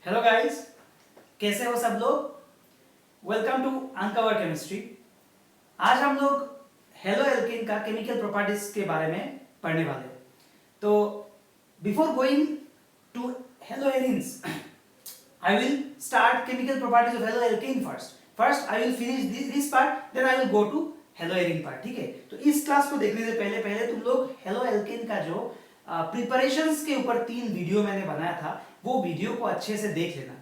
Hello guys, कैसे हो सब लोग। Welcome to uncover chemistry. आज हम लोग हेलो एल्केन का केमिकल प्रॉपर्टीज के बारे में पढ़ने वाले हैं। तो before going to haloalkanes I will start chemical properties of haloalkane first. First I will finish this part, then I will go to haloarine part. ठीक है, तो इस क्लास को देखने से पहले पहले तुम लोग हेलोएल्केन का जो प्रिपरेशंस के ऊपर 3 वीडियो मैंने बनाया था वो वीडियो को अच्छे से देख लेना।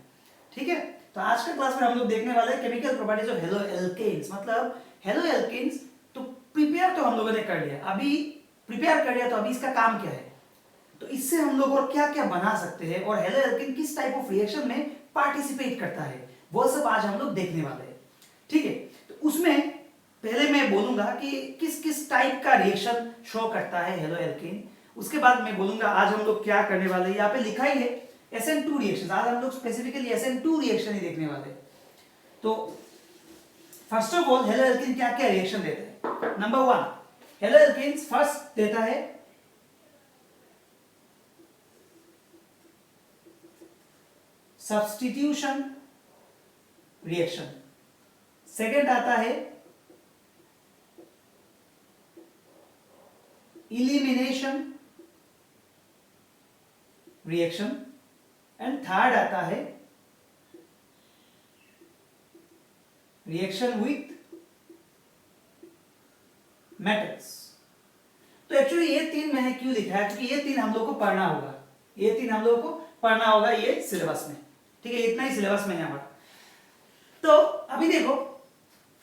ठीक है, तो आज के क्लास में हम लोग देखने वाले हैं केमिकल प्रॉपर्टीज ऑफ हेलोएल्केन्स। मतलब हेलोएल्केन्स तो प्रिपेयर तो हम लोगों ने कर लिया, अभी प्रिपेयर कर लिया, तो अभी इसका काम क्या है, तो इससे हम लोग और क्या क्या बना सकते हैं और हेलोएल्केन किस टाइप ऑफ रिएक्शन में पार्टिसिपेट करता है, वो सब आज हम लोग देखने वाले हैं। ठीक है, तो उसमें पहले मैं बोलूंगा कि किस किस टाइप का रिएक्शन शो करता है हेलोएल्केन। उसके बाद मैं बोलूंगा आज हम लोग क्या करने वाले हैं। यहाँ पे लिखा ही है SN2 रिएक्शन। आज हम लोग स्पेसिफिकली SN2 रिएक्शन ही देखने वाले हैं। तो फर्स्ट ऑफ ऑल हेलोएल्केन क्या क्या रिएक्शन देते हैं। नंबर 1, हेलोएल्केन फर्स्ट देता है सब्स्टिट्यूशन रिएक्शन। सेकेंड आता है इलिमिनेशन रिएक्शन एंड थर्ड आता है रिएक्शन विथ मेटल्स। तो एक्चुअली ये 3 मैंने क्यों लिखा है, क्योंकि ये 3 हम लोग को पढ़ना होगा, ये 3 हम लोग को पढ़ना होगा ये सिलेबस में। ठीक है, इतना ही सिलेबस में है हमारा। तो अभी देखो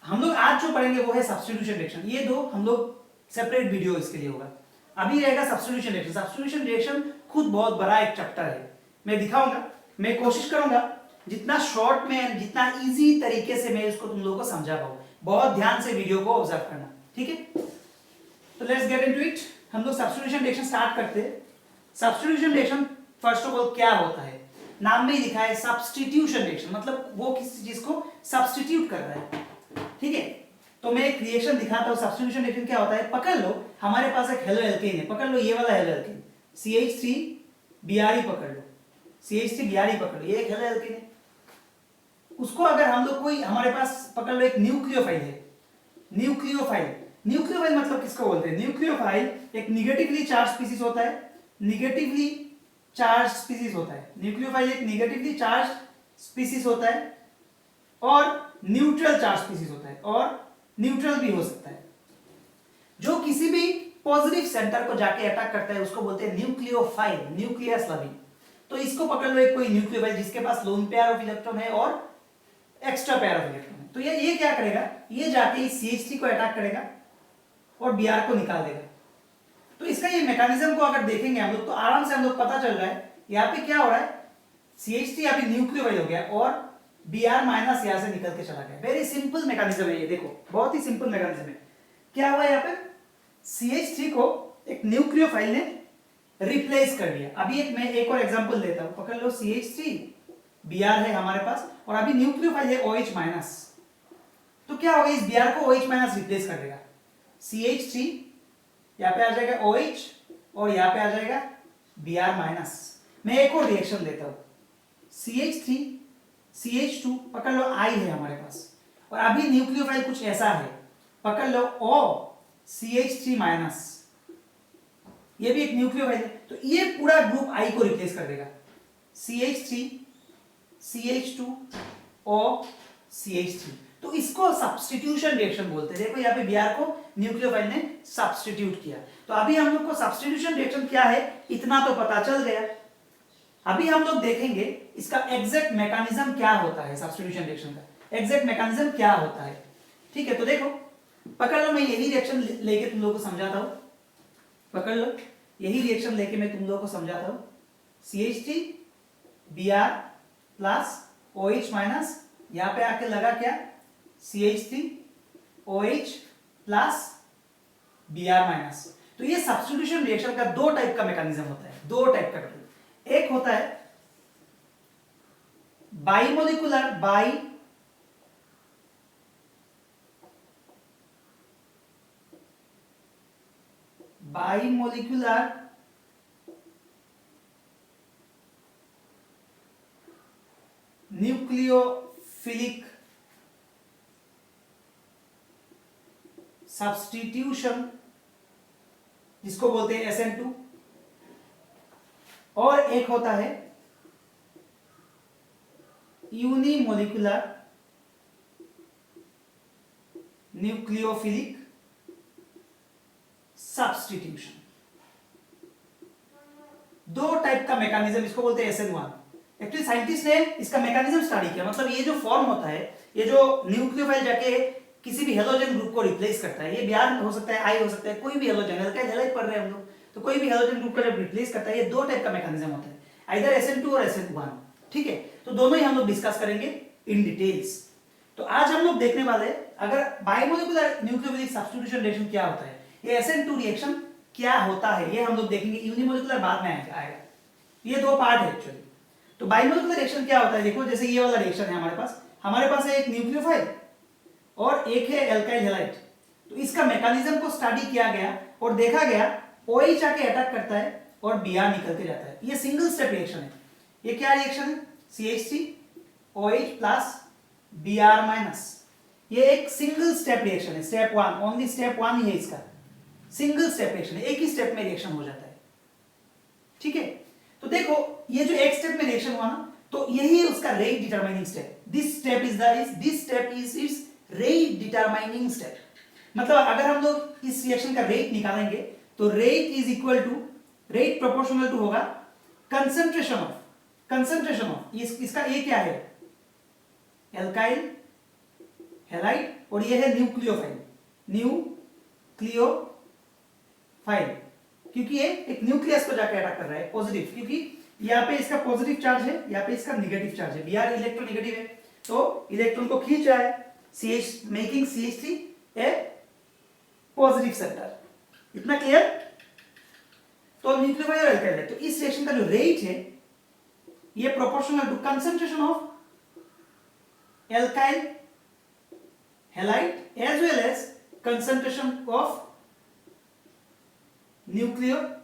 हम लोग आज जो पढ़ेंगे वो है सब्स्टिट्यूशन रिएक्शन। ये दो हम लोग सेपरेट वीडियो इसके लिए होगा। अभी रहेगा सब्स्टिट्यूशन रिएक्शन। सब्स्टिट्यूशन रिएक्शन खुद बहुत बड़ा एक चैप्टर है, मैं दिखाऊंगा, मैं कोशिश करूंगा जितना शॉर्ट में जितना इजी तरीके से मैं इसको तुम लोगों को समझा पाऊं। बहुत ध्यान से वीडियो को ऑब्जर्व करना। ठीक है, तो लेट्स गेट इनटू इट। हम लोग सब्स्टिट्यूशन रिएक्शन स्टार्ट करते हैं। Substitution reaction first of all क्या होता है, नाम में ही लिखा है सब्स्टिट्यूशन रिएक्शन, मतलब वो किसी चीज को सब्स्टिट्यूट कर रहा है। ठीक है, तो मैं एक रिएक्शन दिखाता हूं। सब्स्टिट्यूशन रिएक्शन क्या होता है, पकड़ लो हमारे पास एक हेलोएल्केन है, पकड़ लो ये वाला हेलोएल्केन CH3Br पकड़ लो, CH3Br पकड़ लो, ये एक हेलोएल्केन है। उसको अगर हम लोग कोई हमारे पास पकड़ लो एक न्यूक्लियोफाइल है, न्यूक्लियोफाइल मतलब किसको बोलते हैं, न्यूक्लियोफाइल एक निगेटिवली चार्ज स्पीसीज होता है, निगेटिवली चार्ज स्पीसीज होता है। न्यूक्लियोफाइल एक निगेटिवली चार्ज स्पीसीज होता है और न्यूट्रल चार्ज स्पीसीज होता है, और न्यूट्रल भी हो सकता है। जो किसी भी पॉजिटिव सेंटर को जाके अटैक करता है उसको बोलते हैं न्यूक्लियोफाइल, न्यूक्लियस लविंग। तो इसको पकड़ लो एक कोई न्यूक्लियोफाइल जिसके पास लोन पेयर ऑफ इलेक्ट्रॉन है और एक्स्ट्रा पेयर ऑफ इलेक्ट्रॉन है। तो ये क्या करेगा, ये जाके इस CH3 को अटैक करेगा और Br को निकाल देगा। तो इसका ये मैकेनिज्म को अगर देखेंगे हम लोग तो आराम से हम लोग पता चल रहा है यहाँ पे क्या हो रहा है, CH3 यहाँ पे न्यूक्लियोफाइल हो गया और Br माइनस यहां से निकल के चला गया। वेरी सिंपल मैकेनिज्म है ये, देखो बहुत ही सिंपल मैकेनिज्म है। क्या हुआ यहाँ पे, CH3 को एक न्यूक्लियोफाइल ने रिप्लेस कर दिया। अभी मैं एक और एग्जांपल देता हूं, पकड़ लो CH3 Br है हमारे पास और अभी न्यूक्लियोफाइल है OH माइनस। तो क्या होगा, इस Br को OH माइनस रिप्लेस कर देगा। CH3 यहाँ पे आ जाएगा OH और यहाँ पे आ जाएगा Br माइनस। मैं एक और रिएक्शन देता हूं, CH3 CH2 पकड़ लो I है हमारे पास और अभी न्यूक्लियोफाइल कुछ ऐसा है, पकड़ लो O CH3 माइनस, ये भी एक न्यूक्लियोफाइल है। तो ये पूरा ग्रुप I को रिप्लेस कर देगा, CH3 CH2 O CH3। तो इसको सब्स्टिट्यूशन रिएक्शन बोलते हैं। देखो यहाँ पे Br को न्यूक्लियोफाइल ने सब्स्टिट्यूट किया। तो अभी हम लोग को सब्स्टिट्यूशन रिएक्शन क्या है इतना तो पता चल गया। अभी हम लोग देखेंगे इसका एग्जैक्ट मैकेनिज्म क्या होता है, सब्स्टिट्यूशन रिएक्शन का एग्जैक्ट मैकेनिज्म क्या होता है। ठीक है, तो देखो पकड़ लो मैं यही रिएक्शन लेके तुम लोगों को समझाता हूं, पकड़ लो यही रिएक्शन लेके मैं तुम लोगों को समझाता हूं। CH3 Br plus OH minus, यहां पे आके लगा क्या, CH3 OH plus Br minus. तो ये सब्स्टिट्यूशन रिएक्शन का दो टाइप का मैकेनिज्म होता है, दो टाइप का। एक होता है बाइमोलिकुलर न्यूक्लियोफिलिक सब्स्टिट्यूशन जिसको बोलते हैं SN2, और एक होता है यूनिमोलिकुलर न्यूक्लियोफिलिक सब्स्टिट्यूशन। दो टाइप का मैकेनिज्म, इसको बोलते हैं SN1। एक्चुअली साइंटिस्ट ने इसका मैकेनिज्म स्टडी किया, मतलब ये जो फॉर्म होता है, ये जो न्यूक्लियोफाइल जाके किसी भी हेलोजन ग्रुप को रिप्लेस करता है, ये Br हो सकता है, I हो सकता है, कोई भी हेलोजन, अल्काइल हैलाइड पढ़ रहे हैं हम लोग, तो कोई भी हेलोजन ग्रुप का जब रिप्लेस करता है, ये दो टाइप का मैकेनिज्म होता है, आइदर SN2 और SN1। ठीक है, तो दोनों ही हम लोग डिस्कस करेंगे इन डिटेल्स। तो आज हम लोग देखने वाले हैं अगर बायोमोलिकुलर न्यूक्लियोफिलिक सब्स्टिट्यूशन रिएक्शन क्या होता है, ये SN2 रिएक्शन क्या होता है, ये हम लोग देखेंगे। यूनिमोलिकुलर बाद में आएगा, ये दो पार्ट है एक्चुअली। तो बायोमोलिकुलर रिएक्शन क्या होता है, देखो जैसे ये वाला रिएक्शन है हमारे पास है एक न्यूक्लियोफाइल और एक है एल्काइल हैलाइड। तो इसका मैकेनिज्म को स्टडी किया गया और देखा गया OH आके अटैक करता है और Br निकल के जाता है। ये सिंगल स्टेप रिएक्शन है। ये क्या रिएक्शन है, CH3 OH plus Br minus. ये एक सिंगल स्टेप रिएक्शन है, स्टेप 1, ओनली स्टेप 1 ही है इसका, सिंगल स्टेप रिएक्शन है, एक ही स्टेप में रिएक्शन हो जाता है। ठीक है, तो देखो ये जो एक स्टेप में रिएक्शन हुआ ना, तो यही उसका rate determining step. This step is it's rate determining step. मतलब अगर हम लोग इस रिएक्शन का रेट निकालेंगे तो rate is equal to, rate proportional to होगा कंसंट्रेशन ऑफ इसका ये क्या है, एल्काइल हैलाइड, और ये है न्यूक्लियोफाइल, क्योंकि ये एक न्यूक्लियस को जाकर अटैक कर रहा है पॉजिटिव, क्योंकि यहाँ पे इसका पॉजिटिव चार्ज है, यहाँ पे इसका नेगेटिव चार्ज है। Br इलेक्ट्रोनेगेटिव है, तो इलेक्ट्रॉन को खींच रहा है, making CH3 a positive centre. इतना क्लियर? तो न्यूक्लियोफाइल और एल्काइल है, तो इस रिएक्शन का जो रेट है ये proportional to concentration of alkyl halide as well as concentration of nucleophile.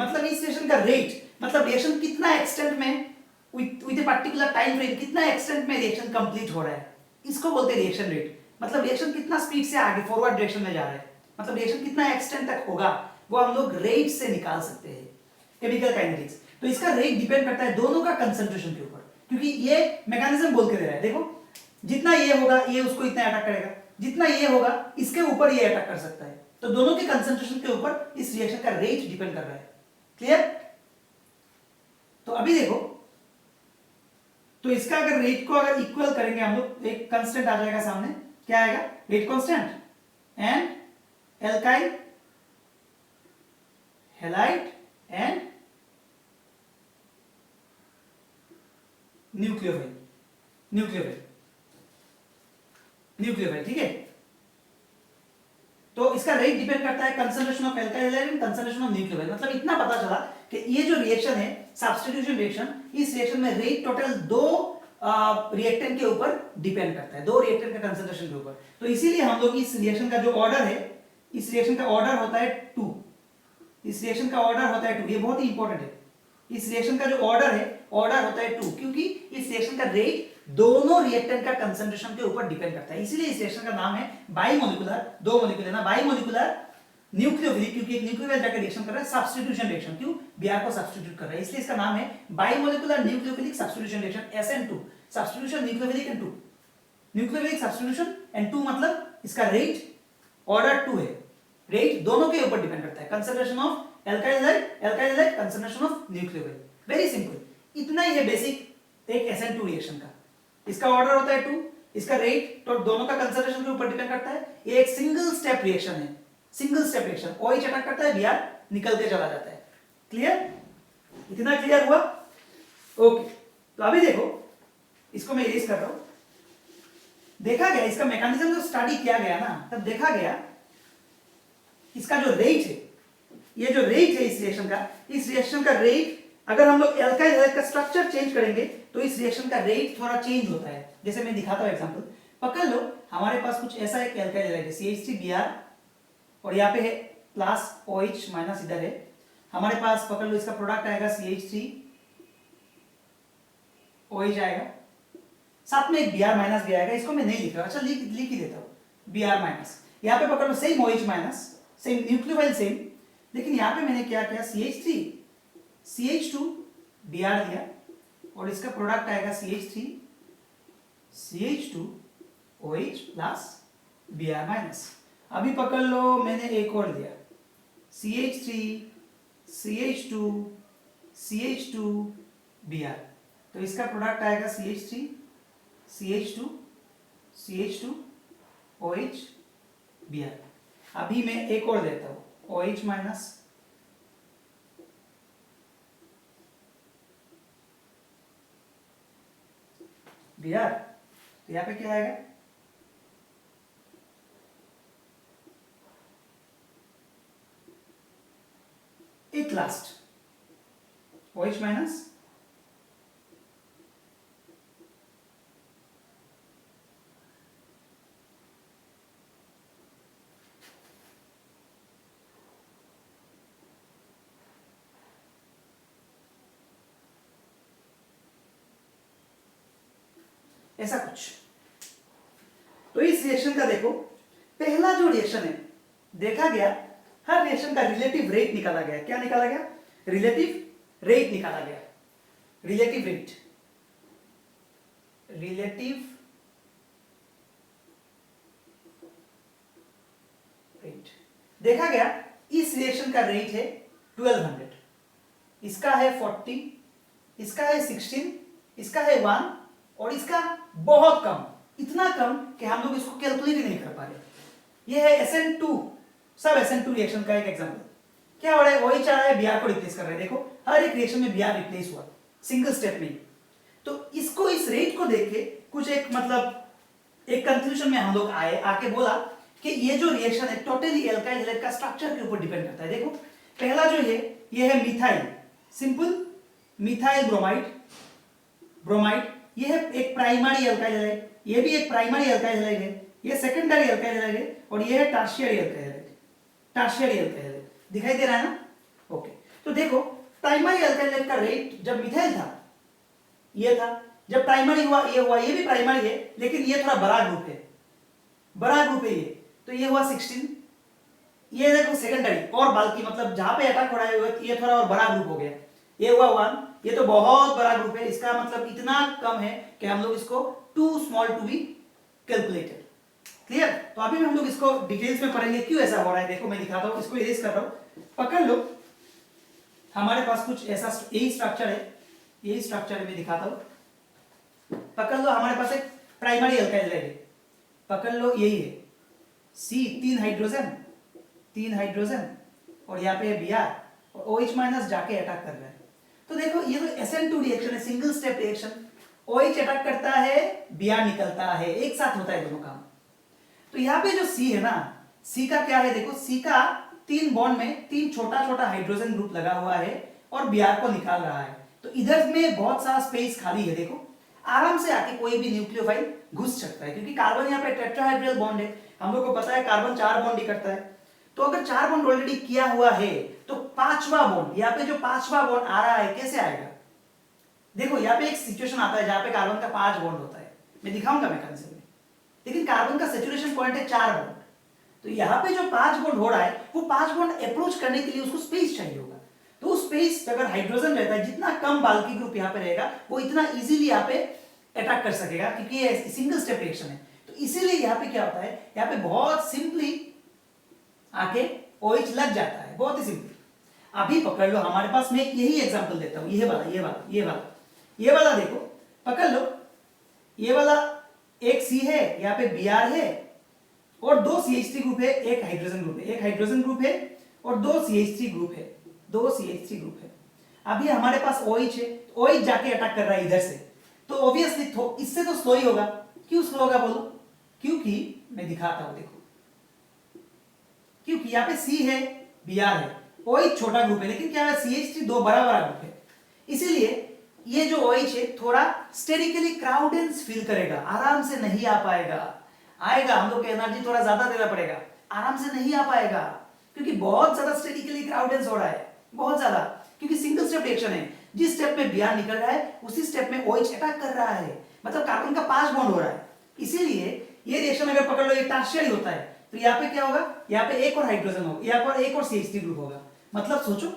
मतलब इस रिएक्शन का रेट, मतलब रिएक्शन कितना एक्सटेंट में with a particular time frame, कितना एक्सटेंट में रिएक्शन कंप्लीट हो रहा है, इसको बोलते हैं रिएक्शन रेट। मतलब रिएक्शन कितना स्पीड से आगे फॉरवर्ड डायरेक्शन में जा रहा है, मतलब रिएक्शन कितना एक्सटेंट तक होगा, वो हम लोग रेट से निकाल सकते हैं केमिकल काइनेटिक्स। तो इसका रेट डिपेंड करता है दोनों का कंसंट्रेशन के ऊपर, क्योंकि ये मैकेनिज्म बोल के दे रहा है, देखो जितना ये होगा ये उसको इतना अटैक करेगा, जितना ये होगा इसके ऊपर ये अटैक कर सकता है। तो दोनों के कंसंट्रेशन के ऊपर इस रिएक्शन का रेट डिपेंड कर रहा है। क्लियर? तो अभी देखो, तो इसका अगर रेट को अगर इक्वल करेंगे हम लोग, एक कांस्टेंट आ जाएगा सामने, क्या आएगा, rate constant and alkyl halide and nucleophile. ठीक है, तो इसका रेट डिपेंड करता है concentration of alkyl halide and concentration of nucleophile. मतलब इतना पता चला कि ये जो रिएक्शन है सब्स्टिट्यूशन रिएक्शन, इस रिएक्शन में रेट टोटल दो रिएक्टेंट के ऊपर डिपेंड करता है, दो रिएक्टेंट के कंसंट्रेशन के ऊपर। तो इसीलिए हम लोग इस रिएक्शन का जो ऑर्डर है, इस रिएक्शन का ऑर्डर होता है 2, इस रिएक्शन का ऑर्डर होता है 2, ये बहुत ही इंपॉर्टेंट है। इस रिएक्शन का जो ऑर्डर है, ऑर्डर होता है 2, क्योंकि इस रिएक्शन का रेट दोनों रिएक्टेंट का कंसंट्रेशन के ऊपर डिपेंड करता है। इसीलिए इस रिएक्शन का नाम है बाइमोलिकुलर, दो मोलिक्यूल है ना, बाइमोलिकुलर न्यूक्लियोफिलिक, क्योंकि एक न्यूक्लियोफाइल जाकर रिएक्शन कर रहा है, सब्स्टिट्यूशन रिएक्शन, क्यों, Br को सब्स्टिट्यूट कर रहा है, इसलिए इसका नाम है bimolecular nucleophilic substitution reaction, SN2। Substitution nucleophilic and 2, nucleophilic substitution and 2, मतलब इसका रेट ऑर्डर 2 है। रेट दोनों के ऊपर डिपेंड करता है, concentration of alkyl halide, concentration of nucleophile. Very simple, इतना ही है बेसिक एक SN2 रिएक्शन का। इसका ऑर्डर होता है 2, इसका रेट तो दोनों का कंसंट्रेशन के ऊपर डिपेंड करता है। ये एक सिंगल स्टेप रिएक्शन है, single step reaction, OH attack करता है, Br निकल के चला जाता है। क्लियर? इतना क्लियर हुआ? ओके, तो अभी देखो, इसको मैं इरेज कर रहा हूं। देखा गया इसका मैकेनिज्म जो स्टडी किया गया ना, तब देखा गया इसका जो रेट है, ये जो रेट है इस रिएक्शन का रेट, अगर हम लोग एल्काइल हैलाइड का स्ट्रक्चर चेंज करेंगे तो इस रिएक्शन का रेट थोड़ा चेंज होता है। जैसे मैं दिखाता हूं एग्जांपल, पकड़ लो हमारे पास कुछ ऐसा एक एल्काइल हैलाइड है, CH3Br, और यहाँ पे है प्लस OH माइनस इधर है। हमारे पास पकड़ लो इसका प्रोडक्ट आएगा CH3 OH आएगा, साथ में एक Br माइनस भी आएगा, इसको मैं नहीं लिख रहा, अच्छा लिख ही देता हूँ Br माइनस। यहाँ पे पकड़ लो same OH minus, same nucleophile same, लेकिन यहाँ पे मैंने क्या किया CH3 CH2 Br दिया और इसका प्रोडक्ट आएगा CH3 CH2 OH plus Br minus. अभी पकड़ लो मैंने एक और दिया CH3 CH2 CH2 Br, तो इसका प्रोडक्ट आएगा CH3 CH2 CH2 OH Br। अभी मैं एक और देता हूं OH माइनस Br, तो यहां पे क्या आएगा एक लास्ट OH माइनस ऐसा कुछ। तो इस रिएक्शन का देखो, पहला जो रिएक्शन है देखा गया, हर रिएक्शन का रिलेटिव रेट निकाला गया। क्या निकाला गया? रिलेटिव रेट निकाला गया। रिलेटिव रेट, रिलेटिव रेट देखा गया। इस रिएक्शन का रेट है 1200, इसका है 40, इसका है 16, इसका है 1 और इसका बहुत कम, इतना कम कि हम लोग इसको कैलकुलेट ही नहीं कर पा रहे। ये है SN2, सब SN2 रिएक्शन का एक एग्जांपल। क्या हो रहा है? OH आ रहा है, Br को रिप्लेस कर रहा है। देखो हर एक रिएक्शन में Br रिप्लेस हुआ सिंगल स्टेप में। तो इसको, इस रेट को देख के कुछ एक मतलब एक कंक्लूजन में हम लोग आके बोला कि ये जो रिएक्शन है टोटली एल्काइल हैलाइड का स्ट्रक्चर के ऊपर डिपेंड करता है। देखो पहला जो है ये है methyl, simple methyl bromide, bromide ये है एक प्राइमरी एल्काइल हैलाइड, ये भी एक प्राइमरी एल्काइल हैलाइड है, ये सेकेंडरी एल्काइल हैलाइड है और ये है tertiary alkyl halide, tertiary alkyl halide. दिखाई दे रहा है ना? ओके, तो देखो प्राइमरी एल्काइल हैलाइड का रेट जब मिथाइल था ये था, जब प्राइमरी हुआ ये भी प्राइमरी है लेकिन ये थोड़ा बड़ा ग्रुप है, बड़ा ग्रुप है ये, तो ये हुआ 16, ये देखो सेकेंडरी और बल्कि मतलब जहां पे अटैक हो रहा है ये थोड़ा और बड़ा ग्रुप हो गया, ये हुआ 1, ये तो बहुत बड़ा ग्रुप है, इसका मतलब इतना कम है कि हम लोग इसको too small to be calculated. Clear? तो अभी हम लोग इसको डिटेल्स में पढ़ेंगे क्यों ऐसा हो रहा है। देखो मैं दिखाता हूं, इसको इरेज कर रहा हूं, पकड़ लो। हमारे पास कुछ ऐसा यही स्ट्रक्चर है, यही स्ट्रक्चर है, मैं दिखाता हूं। पकड़ लो हमारे पास एक प्राइमरी एल्काइल है, पकड़ लो यही है C, 3 हाइड्रोजन और यहाँ पे Br और OH माइनस जाके अटैक कर रहा है। तो देखो ये तो SN2 रिएक्शन है, single step reaction, OH attack करता है, Br निकलता है, एक साथ होता है दोनों काम। तो यहाँ पे जो C है ना, C का क्या है? देखो C का 3 बॉन्ड में 3 छोटा छोटा हाइड्रोजन ग्रुप लगा हुआ है और Br को निकाल रहा है, तो इधर में बहुत सारा स्पेस खाली है। देखो आराम से आके कोई भी न्यूक्लियोफाइल घुस सकता है, क्योंकि कार्बन यहाँ पे टेट्राहाइड्रल बॉन्ड है, हम लोग को पता है कार्बन 4 बॉन्ड ही करता है। तो अगर 4 बॉन्ड ऑलरेडी किया हुआ है तो 5वां बॉन्ड, यहाँ पे जो 5वां बॉन्ड आ रहा है कैसे आएगा? देखो यहाँ पे एक सिचुएशन आता है जहां पे कार्बन का 5 बॉन्ड होता है, मैं दिखाऊंगा मैकेनिज्म में, लेकिन कार्बन का सैचुरेशन पॉइंट है 4 बॉन्ड। तो यहाँ पे जो 5 बॉन्ड हो रहा है वो 5 बॉन्ड अप्रोच करने के लिए उसको स्पेस चाहिए होगा। तो उस स्पेस अगर हाइड्रोजन रहता है, जितना कम बाल्की ग्रुप यहाँ पे रहेगा वो इतना इजीली यहाँ पे अटैक कर सकेगा, क्योंकि ये सिंगल स्टेप रिएक्शन है। तो इसीलिए यहाँ पे क्या होता है, यहाँ पे बहुत सिंपली आके OH लग जाता है, बहुत ही सिंपल। अभी पकड़ लो हमारे पास, मैं यही एग्जांपल देता हूं, ये वाला देखो, पकड़ लो ये वाला, एक C है, यहाँ पे Br है और 2 CH3 ग्रुप है, एक हाइड्रोजन ग्रुप है, एक हाइड्रोजन ग्रुप है और 2 CH3 ग्रुप है, 2 CH3 ग्रुप है। अभी हमारे पास OH है, OH जाके अटैक कर रहा है इधर से, तो ऑब्वियसली इससे तो स्लो ही होगा। क्यों स्लो होगा बोलो? क्योंकि मैं दिखाता हूं, देखो क्योंकि यहाँ पे C है, Br है, OH छोटा ग्रुप है, लेकिन क्या है CH3 2 बड़ा बड़ा ग्रुप है, इसीलिए ये जो OH है थोड़ा स्टेरिकली क्राउडेंस फील करेगा, आराम से नहीं आ पाएगा। आएगा, हम लोग को एनर्जी थोड़ा ज्यादा देना पड़ेगा, आराम से नहीं आ पाएगा, क्योंकि बहुत ज्यादा स्टेरिकली क्राउडेंस हो रहा है, बहुत ज्यादा, क्योंकि सिंगल स्टेप रिएक्शन है। जिस स्टेप में Br निकल रहा है उसी स्टेप में OH अटैक कर रहा है, मतलब कार्बन का 5 बॉन्ड हो रहा है। इसीलिए ये रिएक्शन अगर पकड़ लो ये टर्शियरी होता है, तो यहाँ पे क्या होगा, यहाँ पे एक और हाइड्रोजन होगा, यहाँ पर एक और CH3 ग्रुप होगा, मतलब सोचो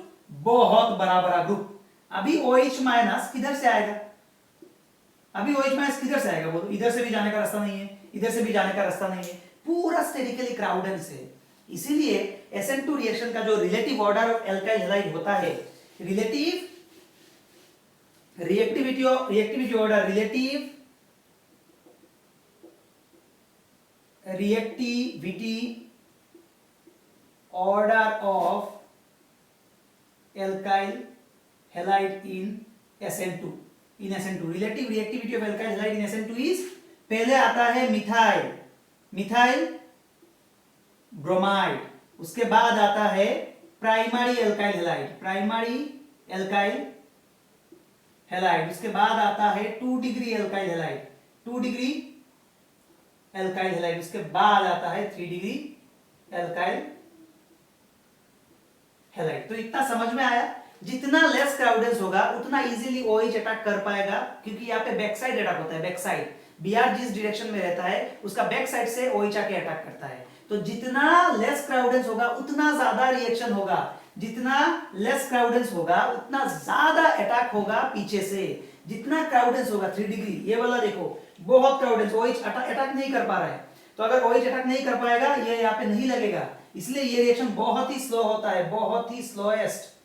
बहुत बड़ा बड़ा ग्रुप। अभी OH माइनस किधर से आएगा, अभी OH माइनस किधर से आएगा बोलो, इधर से भी जाने का रास्ता नहीं है, इधर से भी जाने का रास्ता नहीं है, पूरा स्टेरिकली क्राउडेड से। इसीलिए SN2 रिएक्शन का जो relative order of alkyl halide होता है, relative reactivity order, relative reactivity order of alkyl halide in SN2, relative reactivity of alkyl halide in SN2 is, पहले आता है मिथाइल ब्रोमाइड, उसके बाद आता है प्राइमरी एल्काइल हैलाइड, उसके बाद आता है 2 डिग्री एल्काइल हैलाइड, उसके बाद आता है 3 डिग्री एल्काइल हैलाइड। तो इतना समझ में आया, जितना लेस क्राउडेंस होगा उतना इजीली OH अटैक कर पाएगा, क्योंकि यहाँ पे बैक साइड अटैक होता है, बैक साइड Br जिस डायरेक्शन में रहता है उसका बैक साइड से OH आके अटैक करता है। तो जितना लेस क्राउडेंस होगा उतना ज्यादा रिएक्शन होगा, जितना लेस क्राउडेंस होगा उतना ज्यादा अटैक होगा पीछे से। जितना क्राउडेंस होगा 3 डिग्री, ये वाला देखो बहुत क्राउडेंस, OH अटैक नहीं कर पा रहा है, तो अगर OH अटैक नहीं कर पाएगा ये यहाँ पे नहीं लगेगा, इसलिए ये रिएक्शन बहुत ही स्लो होता है, बहुत ही स्लोएस्ट।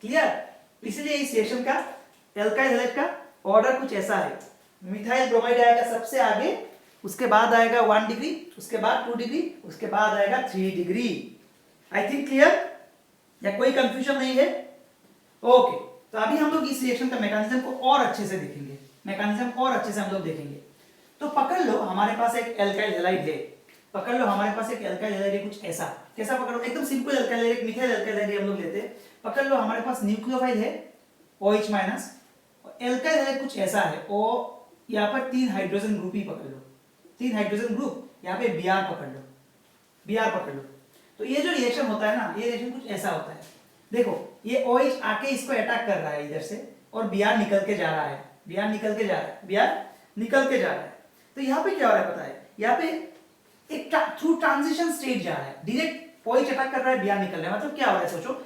क्लियर? इसलिए इस रिएक्शन का एल्काइल हैलाइड का ऑर्डर कुछ ऐसा है, मिथाइल ब्रोमाइड आएगा सबसे आगे, उसके बाद आएगा 1 डिग्री, उसके बाद 2 डिग्री, उसके बाद आएगा 3 डिग्री। आई थिंक क्लियर, या कोई कंफ्यूजन नहीं है? ओके, तो अभी हम लोग इस रिएक्शन का मैकेनिज्म को और अच्छे से देखेंगे, हम लोग देखेंगे। तो पकड़ लो हमारे पास एक एल्काइल हैलाइड है, कुछ ऐसा, कैसा पकड़ो, एकदम simple alkyl halide, methyl alkyl halide हम लोग लेते हैं। पकड़ लो हमारे पास न्यूक्लियोफाइल है OH माइनस, एल्काइल हैलाइड कुछ ऐसा है, ओ यहाँ पर 3 हाइड्रोजन ग्रुप ही पकड़ लो, 3 हाइड्रोजन ग्रुप, यहाँ पे Br पकड़ लो। तो ये जो रिएक्शन होता है ना, ये रिएक्शन कुछ ऐसा होता है, देखो ये OH आके इसको अटैक कर रहा है इधर से, और Br निकल के जा रहा है, तो यहाँ पे क्या हो रहा है पता है, यहाँ पे एक थ्रू ट्रांजिशन स्टेट जा रहा है, डायरेक्ट OH अटैक कर रहा है, Br निकल रहा है, मतलब क्या हो रहा है सोचो,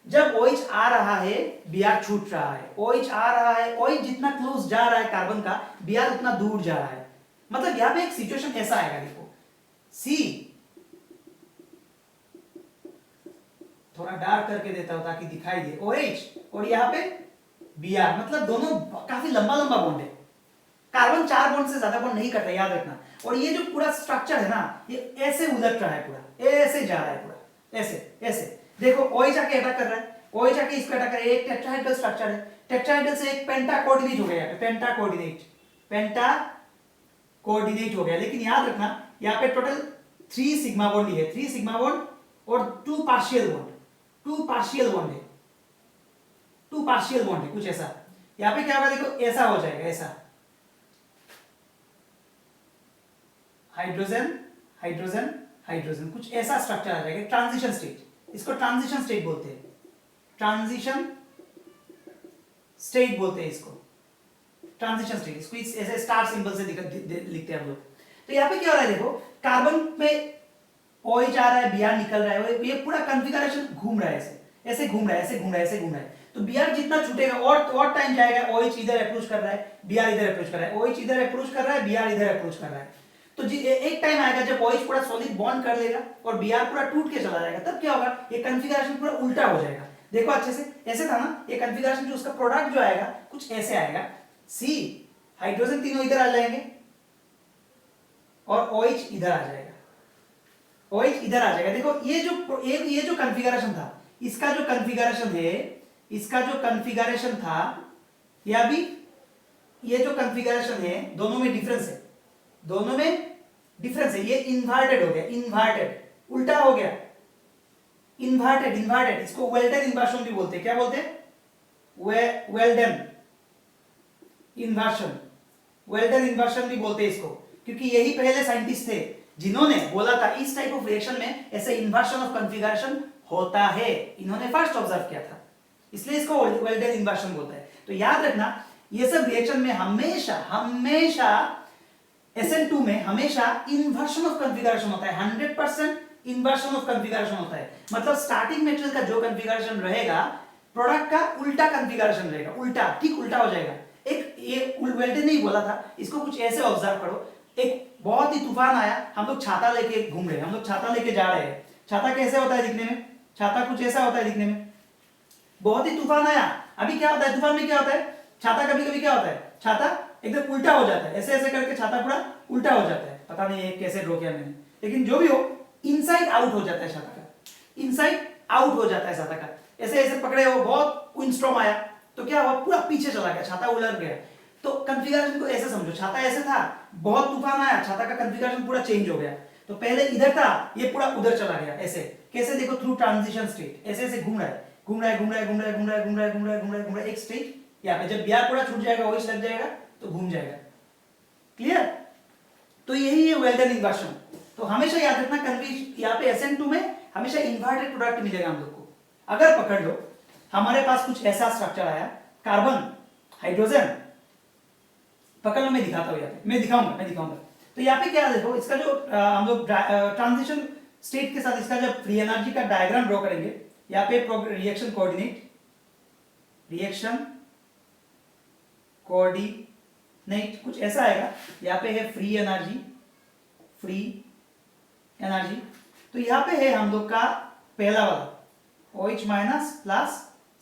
जब OH आ रहा है Br छूट रहा है, OH आ रहा है, OH जितना क्लोज जा रहा है कार्बन का, Br उतना दूर जा रहा है, मतलब यहाँ पे एक सिचुएशन ऐसा आएगा, देखो C, थोड़ा डार्क करके देता हूं ताकि दिखाई दे, OH और यहाँ पे Br, मतलब दोनों काफी लंबा बॉन्ड है, कार्बन 4 बॉन्ड से ज्यादा बॉन्ड नहीं करता, याद रखना। और ये जो पूरा स्ट्रक्चर है ना, ये ऐसे उलट रहा है, पूरा ऐसे जा रहा है, पूरा ऐसे देखो OH आके अटैक कर रहा है, OH आके इसको अटैक कर रहा है, एक टेट्राहेड्रल स्ट्रक्चर है, टेट्राहेड्रल से एक पेंटाकोऑर्डिनेट हो गया, पेंटाकोऑर्डिनेट हो गया, लेकिन याद रखना यहाँ पे टोटल 3 सिग्मा बॉन्ड ही है, 3 सिग्मा बॉन्ड और 2 पार्शियल बॉन्ड है, कुछ ऐसा। यहाँ पे क्या होगा देखो, ऐसा हो जाएगा, ऐसा हाइड्रोजन कुछ ऐसा स्ट्रक्चर आ जाएगा, ट्रांजिशन स्टेट, इसको ट्रांजिशन स्टेट बोलते हैं, इसको ऐसे स्टार सिंबल से लिखते हैं हम लोग। तो यहाँ पे क्या हो रहा है देखो, कार्बन पे OH आ रहा है, Br निकल रहा है, ये पूरा कॉन्फ़िगरेशन घूम रहा है, ऐसे घूम रहा है। तो Br जितना छूटेगा और टाइम जाएगा, OH इधर अप्रोच कर रहा है, Br इधर अप्रोच कर रहा है, OH इधर अप्रोच कर रहा है, Br इधर अप्रोच कर रहा है। तो एक टाइम आएगा जब OH पूरा सॉलिड बॉन्ड कर लेगा और Br पूरा टूट के चला जाएगा, तब क्या होगा, ये कॉन्फ़िगरेशन पूरा उल्टा हो जाएगा। देखो अच्छे से, ऐसे था ना ये कॉन्फ़िगरेशन, जो उसका प्रोडक्ट जो आएगा कुछ ऐसे आएगा, C हाइड्रोजन तीनों इधर आ जाएंगे और OH इधर आ जाएगा, देखो ये जो कॉन्फ़िगरेशन था, इसका जो कॉन्फ़िगरेशन था, या भी ये जो कॉन्फ़िगरेशन है, दोनों में डिफरेंस है, ये इन्वर्टेड हो गया, उल्टा हो गया, इन्वर्टेड, इसको वेल्डन इन्वर्शन भी बोलते हैं, क्या बोलते हैं, वेल्डन इन्वर्शन भी बोलते हैं इसको, क्योंकि यही पहले साइंटिस्ट थे जिन्होंने बोला था इस टाइप ऑफ रिएक्शन में ऐसे इन्वर्शन ऑफ कॉन्फ़िगरेशन होता है, इन्होंने फर्स्ट ऑब्जर्व किया था, इसलिए इसको वेल्डेन इन्वर्शन बोलता है। तो याद रखना ये सब रिएक्शन में हमेशा हमेशा SN2 में हमेशा इन्वर्शन ऑफ कॉन्फ़िगरेशन होता है, 100% इन्वर्शन ऑफ कॉन्फ़िगरेशन होता है। मतलब स्टार्टिंग मटेरियल का जो कॉन्फ़िगरेशन रहेगा प्रोडक्ट का उल्टा कॉन्फ़िगरेशन रहेगा, उल्टा, ठीक उल्टा हो जाएगा। एक ये वेल्डेन ने बोला था, इसको कुछ ऐसे ऑब्जर्व करो, एक बहुत ही तूफान आया, हम लोग छाता लेके घूम रहे हैं, हम लोग छाता लेके जा रहे हैं। छाता कैसे होता है दिखने में? छाता कुछ ऐसा होता है दिखने में। बहुत ही तूफान आया, अभी क्या होता है तूफान में? क्या होता है? छाता कभी कभी क्या होता है, छाता एकदम उल्टा हो जाता है, ऐसे ऐसे करके छाता पूरा उल्टा हो जाता है। पता नहीं ये कैसे ड्रॉ किया मैंने, लेकिन जो भी हो इनसाइड आउट हो जाता है छाता का, इनसाइड आउट हो जाता है छाता का। ऐसे ऐसे पकड़े हो, बहुत विंडस्टॉर्म आया तो क्या हुआ, पूरा पीछे चला गया, छाता उलट गया। तो कॉन्फ़िगरेशन को ऐसे समझो, छाता ऐसे था, बहुत तूफान आया, छाता का कॉन्फ़िगरेशन पूरा चेंज हो गया। तो पहले इधर था, ये पूरा उधर चला गया। ऐसे कैसे? देखो थ्रू ट्रांजिशन स्टेट, ऐसे ऐसे घूम रहा है, घूम रहा है, घूम रहा है, घूम रहा है, घूम रहा है, घूम रहा है, घूम रहा है, घूम रहा है, घूम रहा है, एक स्टेट यहाँ पे, जब बिहार पूरा छूट जाएगा, वही लग जाएगा तो घूम जाएगा। क्लियर? तो यही है वेल्डेन इन्वर्शन। तो हमेशा याद रखना यहाँ पे SN2 में हमेशा इन्वर्टेड प्रोडक्ट मिलेगा हम लोग को। अगर पकड़ लो हमारे पास कुछ ऐसा स्ट्रक्चर आया, कार्बन, हाइड्रोजन, पकड़ लो, मैं दिखाता हूं यहाँ पे, मैं दिखाऊंगा। तो यहाँ पे क्या देखो, इसका जो हम लोग ट्रांजिशन स्टेट के साथ इसका जब फ्री एनर्जी का डायग्राम ड्रॉ करेंगे, यहाँ पे रिएक्शन कोऑर्डिनेट कुछ ऐसा आएगा। यहाँ पे है फ्री एनर्जी। तो यहाँ पे है हम लोग का पहला वाला OH माइनस प्लस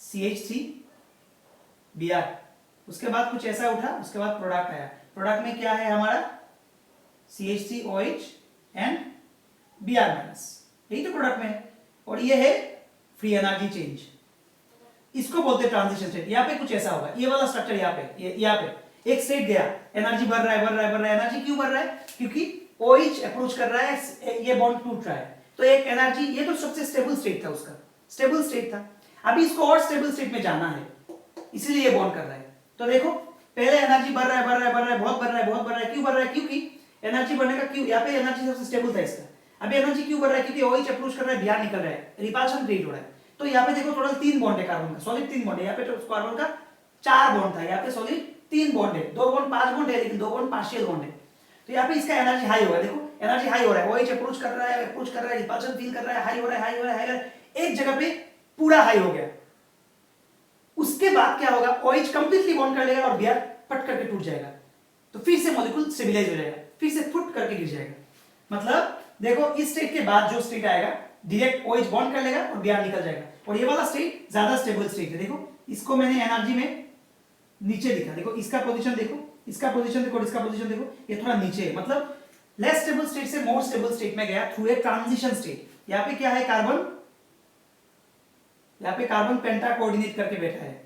CH3Br। उसके बाद कुछ ऐसा उठा, उसके बाद प्रोडक्ट आया। प्रोडक्ट में क्या है हमारा? CH3OH एंड Br माइनस, यही तो प्रोडक्ट में है। और ये है फ्री एनर्जी चेंज, इसको बोलते हैं ट्रांजिशन स्टेट। यहाँ पे कुछ ऐसा होगा, ये वाला स्ट्रक्चर यहाँ पे एक स्टेट गया, एनर्जी बढ़ रहा है। एनर्जी क्यों बढ़ रहा है? क्योंकि OH अप्रोच कर रहा है, ये बॉन्ड टूट रहा है, तो एक एनर्जी, ये तो सबसे स्टेबल स्टेट था, उसका स्टेबल स्टेट था। अभी इसको और स्टेबल स्टेट में जाना है, इसीलिए ये बॉन्ड कर रहा है। तो देखो पहले एनर्जी बढ़ रहा है, बहुत बढ़ रहा है। क्यों बढ़ रहा है? क्योंकि एनर्जी बढ़ने का क्यों, यहाँ पे एनर्जी सबसे स्टेबल था इसका। अभी एनर्जी क्यों बढ़ रहा है? क्योंकि OH अप्रोच कर रहा है, बिहार निकल रहा है, रिपल्शन क्रिएट हो रहा है। तो यहाँ पे देखो टोटल 3 बॉन्ड है कार्बन का, सॉलिड 3 बॉन्ड है। यहाँ पे कार्बन का 4 बॉन्ड था, यहाँ पे सॉलिड 3 बॉन्ड है। 2 बॉन्ड 5 बॉन्ड है, लेकिन 2 बॉन्ड पार्शियल बॉन्ड है। तो यहाँ पे इसका एनर्जी हाई होगा, देखो एनर्जी हाई हो रहा है, OH अप्रोच कर रहा है, रिपल्शन फील कर रहा है, हाई हो रहा है, एक जगह पे पूरा हाई हो गया। उसके बाद क्या होगा, OH कंप्लीटली बॉन्ड कर लेगा और बिहार फट करके टूट जाएगा। तो फिर से मॉलिक्यूल स्टेबलाइज हो जाएगा, फिर से फुट करके गिर जाएगा। मतलब देखो इस स्टेट के बाद जो स्टेट आएगा, डायरेक्ट OH बॉन्ड कर लेगा और बिहार निकल जाएगा। और ये वाला स्टेट ज्यादा स्टेबल स्टेट है। देखो इसको मैंने एनर्जी में नीचे लिखा, देखो इसका पोजीशन देखो, इसका पोजीशन देखो, इसका पोजीशन देखो, ये थोड़ा नीचे है। मतलब लेस स्टेबल स्टेट से मोर स्टेबल स्टेट में गया थ्रू ए ट्रांजिशन स्टेट। यहाँ पे क्या है, कार्बन, यहाँ पे कार्बन पेंटा कोऑर्डिनेट करके बैठा है।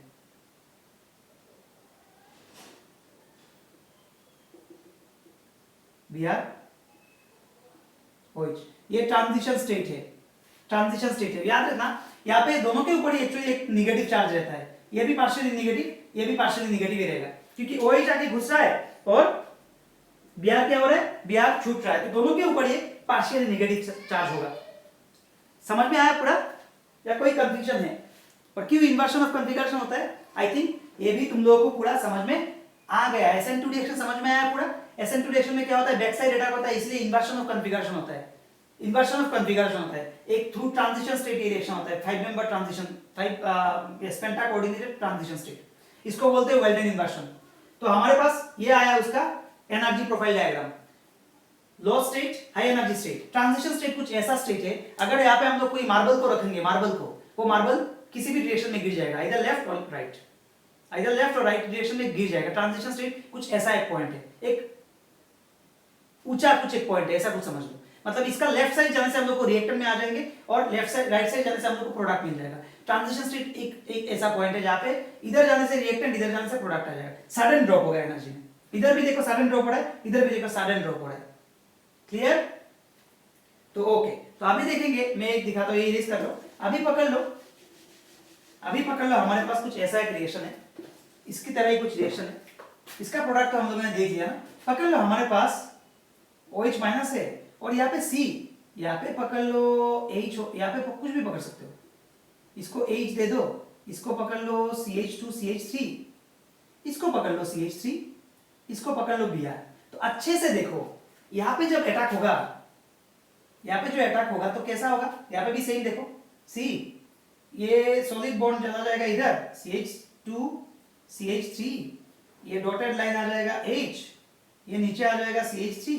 Br OH, ये ट्रांजिशन स्टेट है, याद रखना। यहाँ पे दोनों के ऊपर एक्चुअली एक निगेटिव चार्ज रहता है, ये भी पार्शियली निगेटिव, ये भी पार्शियली निगेटिव ही रहेगा, क्योंकि OH आके घुस रहा है और Br क्या हो रहा है, Br छूट रहा है। तो दोनों के ऊपर ये पार्शियली निगेटिव चार्ज होगा। समझ में आया पूरा, या कोई कंफ्यूजन है? और क्यों इन्वर्शन ऑफ कॉन्फ़िगरेशन होता है? आई थिंक ये भी तुम लोगों को पूरा समझ में आ गया। SN2 रिएक्शन समझ में आया पूरा। SN2 रिएक्शन में क्या होता है, बैक साइड अटैक होता है, इसलिए इन्वर्शन ऑफ कॉन्फ़िगरेशन होता है। एक थ्रू ट्रांजिशन स्टेट रिएक्शन होता है, 5 member transition, 5 penta coordinated transition state, इसको बोलते हैं वेल्डेन इन्वर्शन। तो हमारे पास ये आया उसका energy profile diagram. Low state, high energy state, transition state कुछ ऐसा स्टेट है, अगर यहाँ पे हम लोग कोई मार्बल को रखेंगे, वो मार्बल किसी भी डायरेक्शन में गिर जाएगा, इधर लेफ्ट और राइट डायरेक्शन में गिर जाएगा। ट्रांजिशन स्टेट कुछ ऐसा एक पॉइंट है, एक ऊंचा कुछ एक पॉइंट है, ऐसा कुछ समझ लो। मतलब इसका लेफ्ट साइड जाने से हम लोग को रिएक्टर में आ जाएंगे और राइट साइड जाने से हम लोग को प्रोडक्ट मिल जाएगा। ट्रांजिशन स्टेट एक ऐसा पॉइंट है जहां पे इधर जाने से रिएक्टेंट, इधर जाने से प्रोडक्ट आ जाएगा। सडन ड्रॉप होगा एनर्जी में, इधर भी देखो सडन ड्रॉप हो रहा है, इधर भी देखो सडन ड्रॉप हो रहा है। क्लियर? तो ओके, तो अभी देखेंगे, मैं एक दिखाता हूं, ये इरेज कर लो, अभी पकड़ लो, हमारे पास कुछ ऐसा एक रिएक्शन है, इसकी तरह ही कुछ रिएक्शन है, इसका प्रोडक्ट तो हम लोगों ने देख लिया ना। पकड़ लो, हमारे पास OH माइनस है और यहाँ पे C, यहाँ पे पकड़ लो H, यहाँ पे कुछ भी पकड़ सकते हो, इसको H दे दो इसको पकड़ लो CH2CH3, इसको पकड़ लो CH3, इसको पकड़ लो Br। तो अच्छे से देखो, यहां पे जब अटैक होगा, यहां पे जो अटैक होगा तो कैसा होगा, यहां पे भी सेम देखो, सी ये सॉलिड बॉन्ड चला जाएगा इधर CH2CH3, ये डॉटेड लाइन आ जाएगा H, ये नीचे आ जाएगा CH3,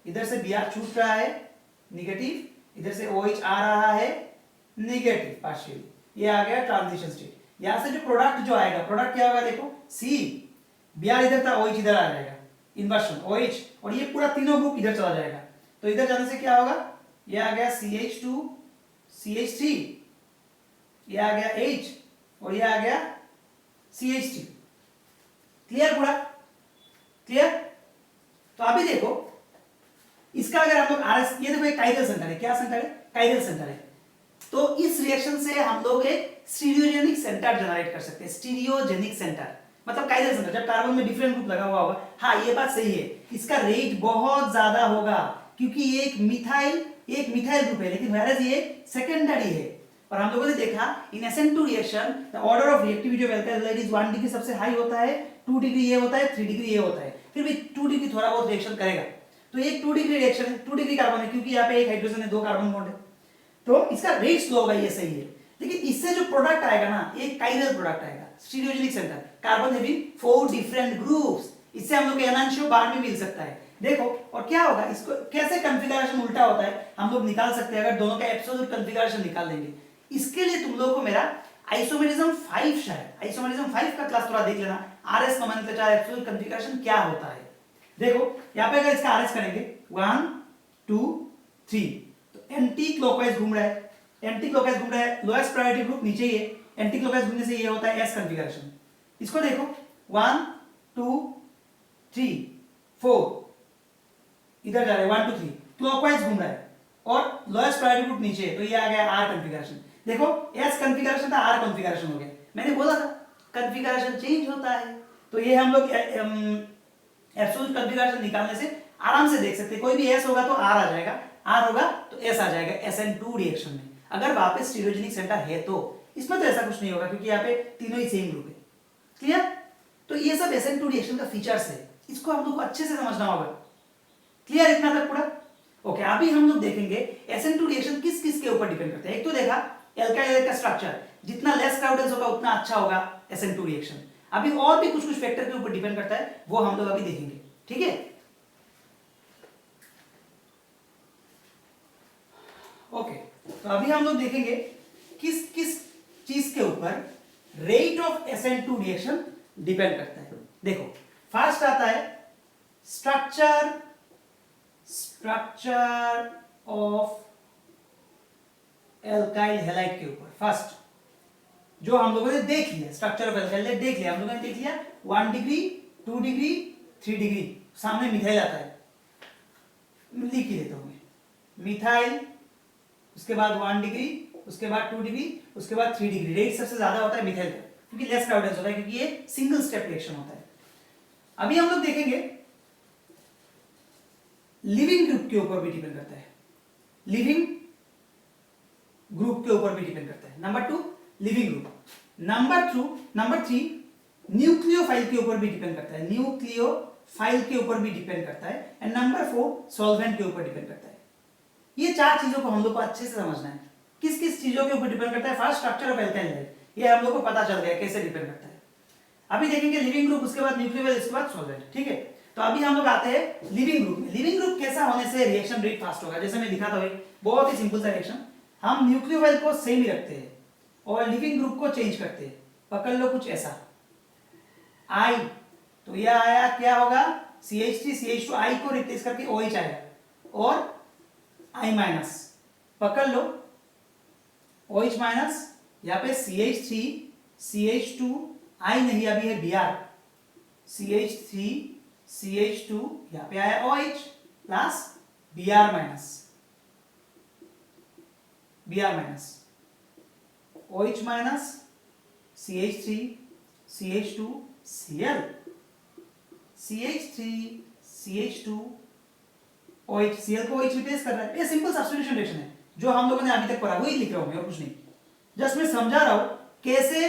इधर से Br छूट रहा है निगेटिव, इधर से OH आ रहा है निगेटिव पार्शियली, ये आ गया ट्रांजिशन स्टेट। यहां से जो प्रोडक्ट जो आएगा, प्रोडक्ट क्या होगा देखो, C Br इधर था, OH इधर आ जाएगा, इन्वर्शन OH, और ये पूरा तीनों ग्रुप इधर चला जाएगा। तो इधर जाने से क्या होगा, ये आ गया CH2CH3, ये आ गया H, और ये आ गया CH3। क्लियर पूरा क्लियर। तो अभी देखो इसका अगर हम लोग RS, ये देखो एक काइरल सेंटर है, क्या सेंटर है, काइरल सेंटर है। तो इस रिएक्शन से हम लोग एक स्टीरियोजेनिक सेंटर जनरेट कर सकते हैं, स्टीरियोजेनिक सेंटर मतलब काइरल सेंटर, जब कार्बन में डिफरेंट ग्रुप लगा हुआ होगा। हाँ ये बात सही है, इसका रेट बहुत ज्यादा होगा क्योंकि ये एक मिथाइल ग्रुप है, लेकिन व्हेयरएज ये सेकेंडरी है। और हम लोगों ने देखा इन SN2 reaction the order of reactivity of alkyl halide is 1 degree सबसे हाई होता है, 2 डिग्री ये होता है, 3 डिग्री ये होता है, फिर भी 2 डिग्री थोड़ा बहुत रिएक्शन करेगा। तो ये 2 डिग्री रिएक्शन है, 2 डिग्री कार्बन है क्योंकि यहाँ पे एक हाइड्रोजन है, 2 कार्बन बॉन्ड है, तो इसका रेट स्लो होगा, ये सही है। लेकिन इससे जो प्रोडक्ट आएगा ना, एक काइरल प्रोडक्ट आएगा, stereogenic centre, carbon having 4 different groups, इससे हम लोग को एनांशियो बार में मिल सकता है। देखो और क्या होगा, इसको कैसे कॉन्फ़िगरेशन उल्टा होता है हम लोग निकाल सकते हैं, अगर दोनों का एब्सोल्यूट कॉन्फ़िगरेशन निकाल लेंगे। इसके लिए तुम लोगों को मेरा आइसोमेरिज्म 5 शायद आइसोमेरिज्म 5 का क्लास थोड़ा देख लेना, RS नोमेनक्लेचर एब्सोल्यूट कॉन्फ़िगरेशन क्या होता है। देखो यहां पे अगर इसका RS करेंगे 1 2 3, तो एंटी क्लॉकवाइज घूम रहा है, एंटी क्लॉकवाइज घूम रहा है, लोएस्ट प्रायोरिटी ग्रुप नीचे ही है, एंटी क्लॉकवाइज घूमने से ये होता है S कॉन्फ़िगरेशन। इसको देखो 1 2 3 4, इधर जा रहे हैं 1 2 3, क्लॉकवाइज घूम रहा है और लोएस्ट प्रायोरिटी ग्रुप नीचे है, तो ये आ गया R कॉन्फ़िगरेशन। देखो S कॉन्फ़िगरेशन था, R कॉन्फ़िगरेशन हो गया, मैंने बोला था कॉन्फ़िगरेशन चेंज होता है। तो ये हम लोग एब्सोल्यूट कॉन्फ़िगरेशन निकालने से आराम से देख सकते हैं, कोई भी S होगा तो R आ जाएगा, R होगा तो S आ जाएगा SN2 रिएक्शन में, अगर वापस स्टीरियोजेनिक सेंटर है तो। इसमें तो ऐसा कुछ नहीं होगा क्योंकि यहाँ पे तीनों ही सेम ग्रुप है। क्लियर। तो ये सब SN2 रिएक्शन का फीचर्स है, इसको हम लोग को अच्छे से समझना होगा। क्लियर इतना तक पूरा ओके। अभी हम लोग देखेंगे SN2 रिएक्शन किस किस के ऊपर डिपेंड करते हैं। एक तो देखा एल्काइल का स्ट्रक्चर, जितना लेस क्राउडेंस होगा उतना अच्छा होगा SN2 रिएक्शन। अभी और भी कुछ कुछ फैक्टर के ऊपर डिपेंड करता है, वो हम लोग अभी देखेंगे, ठीक है। ओके तो अभी हम लोग देखेंगे किस किस चीज के ऊपर rate of SN2 reaction depend करता है। देखो फर्स्ट आता है स्ट्रक्चर ऑफ एल्काइल हैलाइड के ऊपर। फर्स्ट जो हम लोगों ने देख लिया, स्ट्रक्चर ऑफ एल्काइल हैलाइड देख लिया हम लोगों ने, देख लिया 1 डिग्री 2 डिग्री 3 डिग्री, सामने मिथाइल आता है, लिख ही देता हूं मैं, मिथाइल, उसके बाद 1 डिग्री, उसके बाद 2 डिग्री, उसके बाद 3 डिग्री। रेट सबसे ज्यादा होता है मिथाइल का क्योंकि लेस क्राउडेंस होता है, क्योंकि ये सिंगल स्टेप रिएक्शन होता है। अभी हम लोग देखेंगे लिविंग ग्रुप के ऊपर भी डिपेंड करता है, लिविंग ग्रुप के ऊपर भी डिपेंड करता है। Number 2 leaving group, number 3 nucleophile के ऊपर भी डिपेंड करता है, न्यूक्लियोफाइल के ऊपर भी डिपेंड करता है, एंड नंबर 4 सॉल्वेंट के ऊपर डिपेंड करता है। ये 4 चीजों को हम लोग को अच्छे से समझना है, किस किस चीजों के ऊपर डिपेंड करता है। First structure of alkyl halide, ये हम लोग को पता चल गया कैसे डिपेंड करता है। अभी देखेंगे लिविंग ग्रुप, उसके बाद न्यूक्लियोफाइल, उसके बाद सॉल्वेंट, ठीक है। तो अभी हम लोग आते हैं लिविंग ग्रुप में। लिविंग ग्रुप कैसा होने से रिएक्शन रेट फास्ट होगा, जैसे मैं दिखाता हूं, बहुत ही सिंपल सा रिएक्शन। हम न्यूक्लियोफाइल को सेम ही रखते हैं और लिविंग ग्रुप को चेंज करते हैं। पकड़ लो कुछ ऐसा I, तो यह आया क्या होगा CH3 CH2, I को रिप्लेस करके OH आएगा और I माइनस, पकड़ लो OH माइनस, यहाँ पे CH3 CH2, I नहीं अभी है Br, CH3 CH2, यहाँ पे आया OH plus Br minus, OH minus CH3 CH2 Cl, CH3 CH2 OH, Cl को OH रिप्लेस कर रहा है। ये सिंपल सब्स्टिट्यूशन रिएक्शन है जो हम लोगों ने अभी तक पढ़ा, वही लिख रहा हूं मैं और कुछ नहीं, जस्ट मैं समझा रहा हूं K से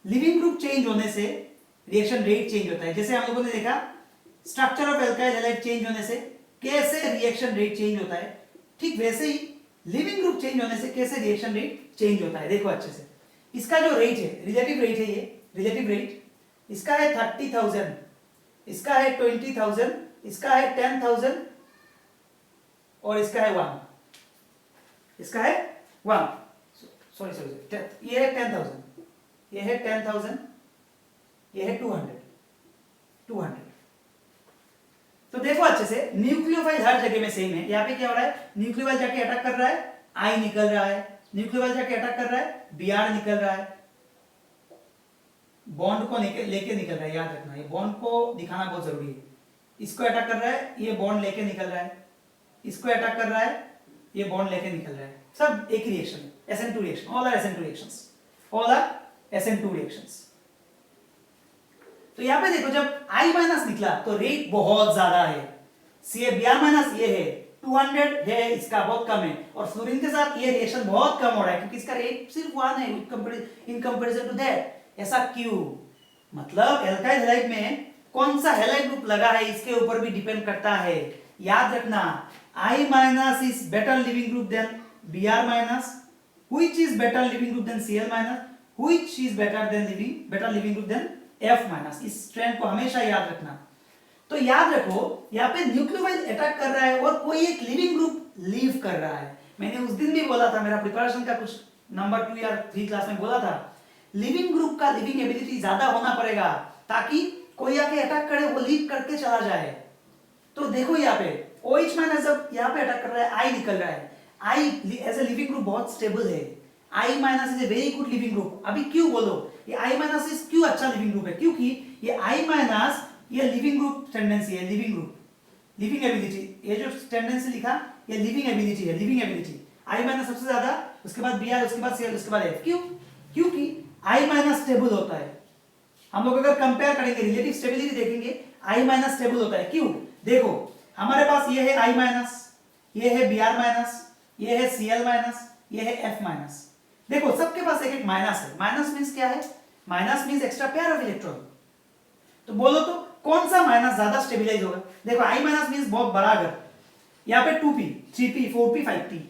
लिविंग ग्रुप चेंज होने से रिएक्शन रेट चेंज होता है। जैसे हम लोगों ने देखा structure of alkyl halide change होने से K से रिएक्शन रेट चेंज होता है, ठीक वैसे ही लिविंग ग्रुप चेंज होने से K से रिएक्शन रेट चेंज होता है। देखो अच्छे से, इसका जो रेट है रिलेटिव रेट है, ये रिलेटिव रेट इसका है 30,000, इसका है 20,000, इसका है 10,000 और इसका है 1, इसका है 1, सॉरी ये है 10,000, ये है 10,000, ये है 200। तो देखो अच्छे से न्यूक्लियोफाइल हर जगह में सेम है। यहाँ पे क्या हो रहा है, न्यूक्लियोफाइल जाके अटैक कर रहा है, आई निकल रहा है, न्यूक्लियोफाइल जाके अटैक कर रहा है, बीआर निकल रहा है, बॉन्ड को लेके निकल रहा है। याद रखना, ये बॉन्ड को दिखाना बहुत जरूरी है। इसको अटैक कर रहा है, ये बॉन्ड लेके निकल रहा है, इसको अटैक कर रहा है, ये बॉन्ड लेके निकल रहा है। सब एक reaction, SN2 reaction, all are SN2 reactions, all are SN2 reactions. तो यहां पे देखो जब I माइनस निकला तो रेट बहुत ज्यादा है, Br माइनस ये है 200 है, इसका बहुत कम है, और फ्लोरीन के साथ ये रिएक्शन बहुत कम हो रहा है क्योंकि इसका रेट सिर्फ 1 है इन कंपैरिजन टू दैट। ऐसा क्यों? मतलब एल्काइल हैलाइड में कौन सा हैलाइड ग्रुप लगा है इसके ऊपर भी डिपेंड करता है। याद रखना I minus is better living group than Br minus, which is better living group than Cl minus, which is better living group than F minus. इस ट्रेंड को हमेशा याद रखना। तो याद रखो यहाँ पे न्यूक्लियोफाइल अटैक कर रहा है और कोई एक लिविंग ग्रुप लीव कर रहा है। मैंने उस दिन भी बोला था, मेरा प्रिपरेशन का कुछ नंबर 2 या 3 क्लास में बोला था, लिविंग ग्रुप का लिविंग एबिलिटी ज्यादा होना पड़ेगा ताकि कोई आके अटैक करे वो लीव करके चला जाए। तो देखो यहाँ पे OH माइनस जब यहाँ पे अटैक कर रहा है, I निकल रहा है, I as a living group बहुत स्टेबल है, I minus is a very good living group. अभी क्यों बोलो ये I माइनस इज क्यों अच्छा लिविंग ग्रुप है? क्योंकि ये I माइनस ये लिविंग ग्रुप टेंडेंसी है, लिविंग ग्रुप, लिविंग एबिलिटी, ये जो टेंडेंसी लिखा ये लिविंग एबिलिटी है, लिविंग एबिलिटी I माइनस सबसे ज्यादा, उसके बाद Br, उसके बाद Cl, उसके बाद F। क्यों? क्योंकि I माइनस स्टेबल होता है। हम लोग अगर कंपेयर करेंगे रिलेटिव स्टेबिलिटी देखेंगे I माइनस स्टेबल होता है। क्यों? देखो हमारे पास ये है I माइनस, ये है Br माइनस, ये है Cl माइनस, ये है F माइनस। देखो सबके पास एक एक माइनस है। माइनस मींस क्या है? Minus means extra pair of electron. तो बोलो तो कौन सा माइनस ज्यादा स्टेबलाइज होगा? देखो I माइनस मींस बहुत बड़ा घर, यहाँ पे 2p, 3p, 4p, 5p।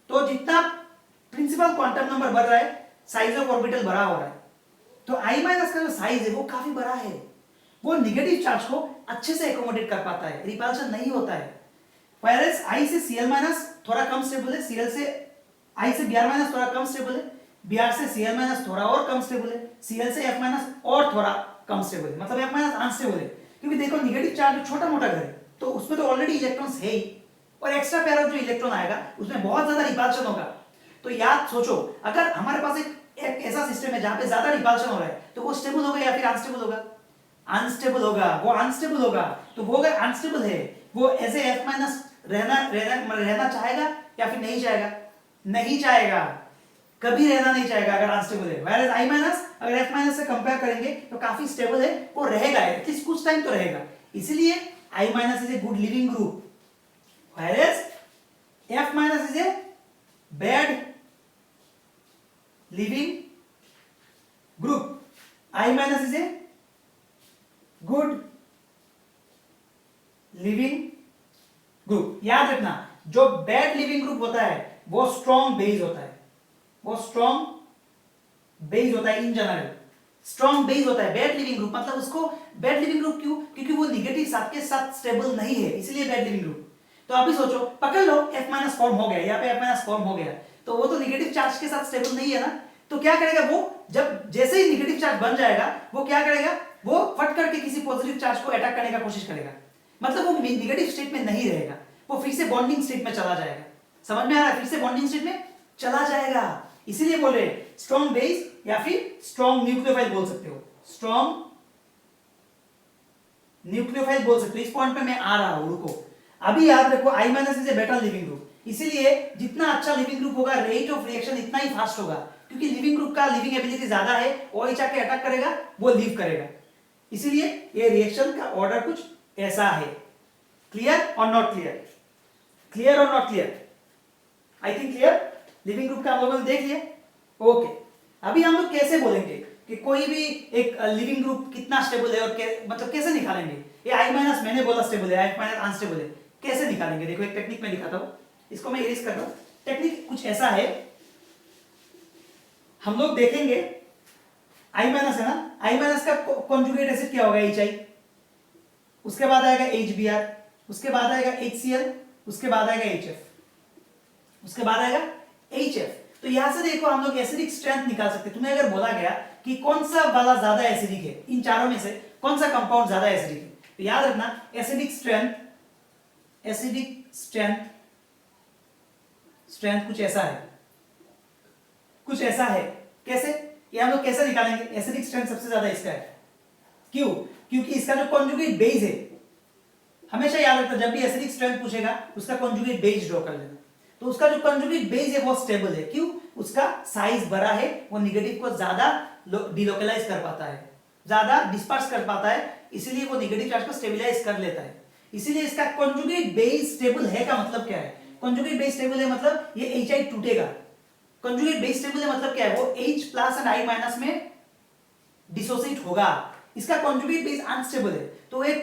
तो जितना प्रिंसिपल क्वांटम नंबर बढ़ रहा है साइज ऑफ ऑर्बिटल बड़ा हो रहा है। तो I माइनस का जो साइज है वो काफी बड़ा है, वो नेगेटिव चार्ज को अच्छे से एकोमोडेट कर पाता है, रिपल्शन नहीं होता है। Whereas I से Cl माइनस थोड़ा कम स्टेबल है, Cl से I से Br माइनस थोड़ा कम स्टेबल है, Br से Cl माइनस थोड़ा और कम स्टेबल है, Cl से F माइनस और थोड़ा कम स्टेबल है, मतलब F माइनस अनस्टेबल है। क्योंकि देखो नेगेटिव चार्ज छोटा मोटा घर है तो उसमें तो ऑलरेडी इलेक्ट्रॉन्स है ही, और एक्स्ट्रा पेयर ऑफ जो इलेक्ट्रॉन आएगा उसमें बहुत ज्यादा रिपल्शन होगा। तो याद सोचो अगर हमारे पास एक ऐसा सिस्टम है जहां पे ज्यादा रिपल्शन हो रहा है तो वो स्टेबल होगा या फिर अनस्टेबल होगा? अनस्टेबल होगा। वो अनस्टेबल होगा तो वो अगर अनस्टेबल है वो एज ए F माइनस रहना चाहेगा या फिर नहीं चाहेगा? नहीं चाहेगा, कभी रहना नहीं चाहेगा अगर अनस्टेबल है। Whereas I माइनस अगर F माइनस से कंपेयर करेंगे तो काफी स्टेबल है, वो रहेगा एटलीस्ट कुछ टाइम तो रहेगा। इसलिए I minus is a good living group, whereas F minus is a bad leaving group. I minus is a good living group. याद रखना जो बैड लिविंग ग्रुप होता है वो स्ट्रॉन्ग बेस होता है, वो स्ट्रॉन्ग बेस होता है। इन जनरल स्ट्रॉन्ग बेस होता है बैड लिविंग ग्रुप। मतलब उसको बैड लिविंग ग्रुप क्यों? क्योंकि वो नेगेटिव साथ के साथ स्टेबल नहीं है, इसलिए बैड लिविंग ग्रुप। तो अभी सोचो पकड़ लो F माइनस फॉर्म हो गया, यहाँ पे F माइनस फॉर्म हो गया तो वो तो नेगेटिव चार्ज के साथ स्टेबल नहीं है ना। तो क्या करेगा वो? जब जैसे ही नेगेटिव चार्ज बन जाएगा वो क्या करेगा? वो फट करके किसी पॉजिटिव चार्ज को अटैक करने का कोशिश करेगा। मतलब वो नेगेटिव स्टेट में नहीं रहेगा, वो फिर से बॉन्डिंग स्टेट में चला जाएगा। समझ में आ रहा है? फिर से बॉन्डिंग स्टेट में चला जाएगा। इसीलिए बोल रहे स्ट्रॉन्ग बेस या फिर स्ट्रॉन्ग न्यूक्लियोफाइल बोल सकते हो, स्ट्रॉन्ग न्यूक्लियोफाइल बोल सकते हो। इस पॉइंट पे मैं आ रहा हूं, रुको। अभी याद रखो I minus is a better leaving group, इसीलिए जितना अच्छा लिविंग ग्रुप होगा रेट ऑफ रिएक्शन इतना ही फास्ट होगा, क्योंकि लिविंग ग्रुप का लिविंग एबिलिटी ज्यादा है, OH आके अटैक करेगा वो लीव करेगा। इसीलिए ये रिएक्शन का ऑर्डर कुछ ऐसा है। क्लियर और नॉट क्लियर? क्लियर और not clear? I think clear. Leaving group का हम लोगों ने देख लिया। ओके, अभी हम लोग कैसे बोलेंगे कि कोई भी एक लिविंग ग्रुप कितना स्टेबल है और मतलब कैसे निकालेंगे? ये आई माइनस मैंने बोला स्टेबल है, आई माइनस अनस्टेबल है, कैसे निकालेंगे? देखो एक टेक्निक मैं दिखाता हूं, इसको मैं इरेज कर रहा हूं। टेक्निक कुछ ऐसा है, हम लोग देखेंगे आई माइनस है ना, आई माइनस का कॉन्जुगेट एसिड क्या होगा? एच आई, उसके बाद आएगा एच बी आर, उसके बाद आएगा एच सी एल, उसके बाद आएगा एच एफ, उसके बाद आएगा एच एफ। तो यहां से देखो हम लोग एसिडिक स्ट्रेंथ निकाल सकते हैं। तुम्हें अगर बोला गया कि कौन सा वाला ज्यादा एसिडिक है, इन चारों में से कौन सा कंपाउंड ज्यादा एसिडिक है, तो याद रखना एसिडिक स्ट्रेंथ, एसिडिक स्ट्रेंथ कुछ ऐसा है, कुछ ऐसा है। कैसे? ये हम लोग कैसे निकालेंगे? एसिडिक स्ट्रेंथ सबसे ज्यादा इसका है। क्यों? क्योंकि इसका जो कॉन्जुगेट बेस है, हमेशा याद रखना जब भी एसिडिक स्ट्रेंथ पूछेगा उसका कॉन्जुगेट बेस ड्रॉ कर लेना। तो उसका जो कॉन्जुगेट बेस है वो स्टेबल है। क्यों? उसका साइज बड़ा है, वो नेगेटिव को ज्यादा डिलोकलाइज कर पाता है, ज्यादा डिस्पर्स कर पाता है, इसीलिए वो नेगेटिव चार्ज को स्टेबलाइज कर लेता है। इसीलिए इसका कॉन्जुगेट बेस स्टेबल है का मतलब क्या है? कॉन्जुगेट बेस स्टेबल है मतलब ये एच आई टूटेगा। कॉन्जुगेट बेस स्टेबल है मतलब क्या है? वो H plus and I minus में डिसोसिएट होगा। इसका कॉन्जुगेट बेस अनस्टेबल है तो ये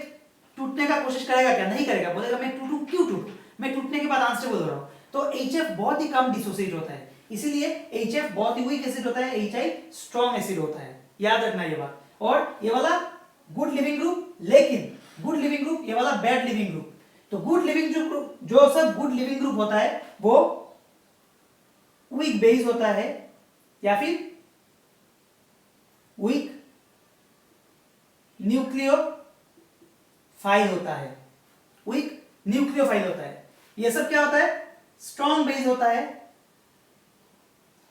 टूटने का कोशिश करेगा क्या? नहीं करेगा, बोलेगा मैं टूटू, क्यों टूटू, मैं टूटने के बाद अनस्टेबल हो रहा हूं। तो HF बहुत ही कम डिसोसिएट होता है, इसीलिए HF बहुत ही वीक एसिड होता है, HI स्ट्रॉन्ग एसिड होता है। याद रखना ये बात। और ये वाला गुड लिविंग ग्रुप, लेकिन गुड लिविंग ग्रुप, ये वाला बैड लिविंग ग्रुप। तो गुड लिविंग ग्रुप, जो सब गुड लिविंग ग्रुप होता है वो वीक बेस होता है या फिर वीक न्यूक्लियोफाइल होता है, वीक न्यूक्लियोफाइल होता है। ये सब क्या होता है? स्ट्रॉन्ग बेस होता है,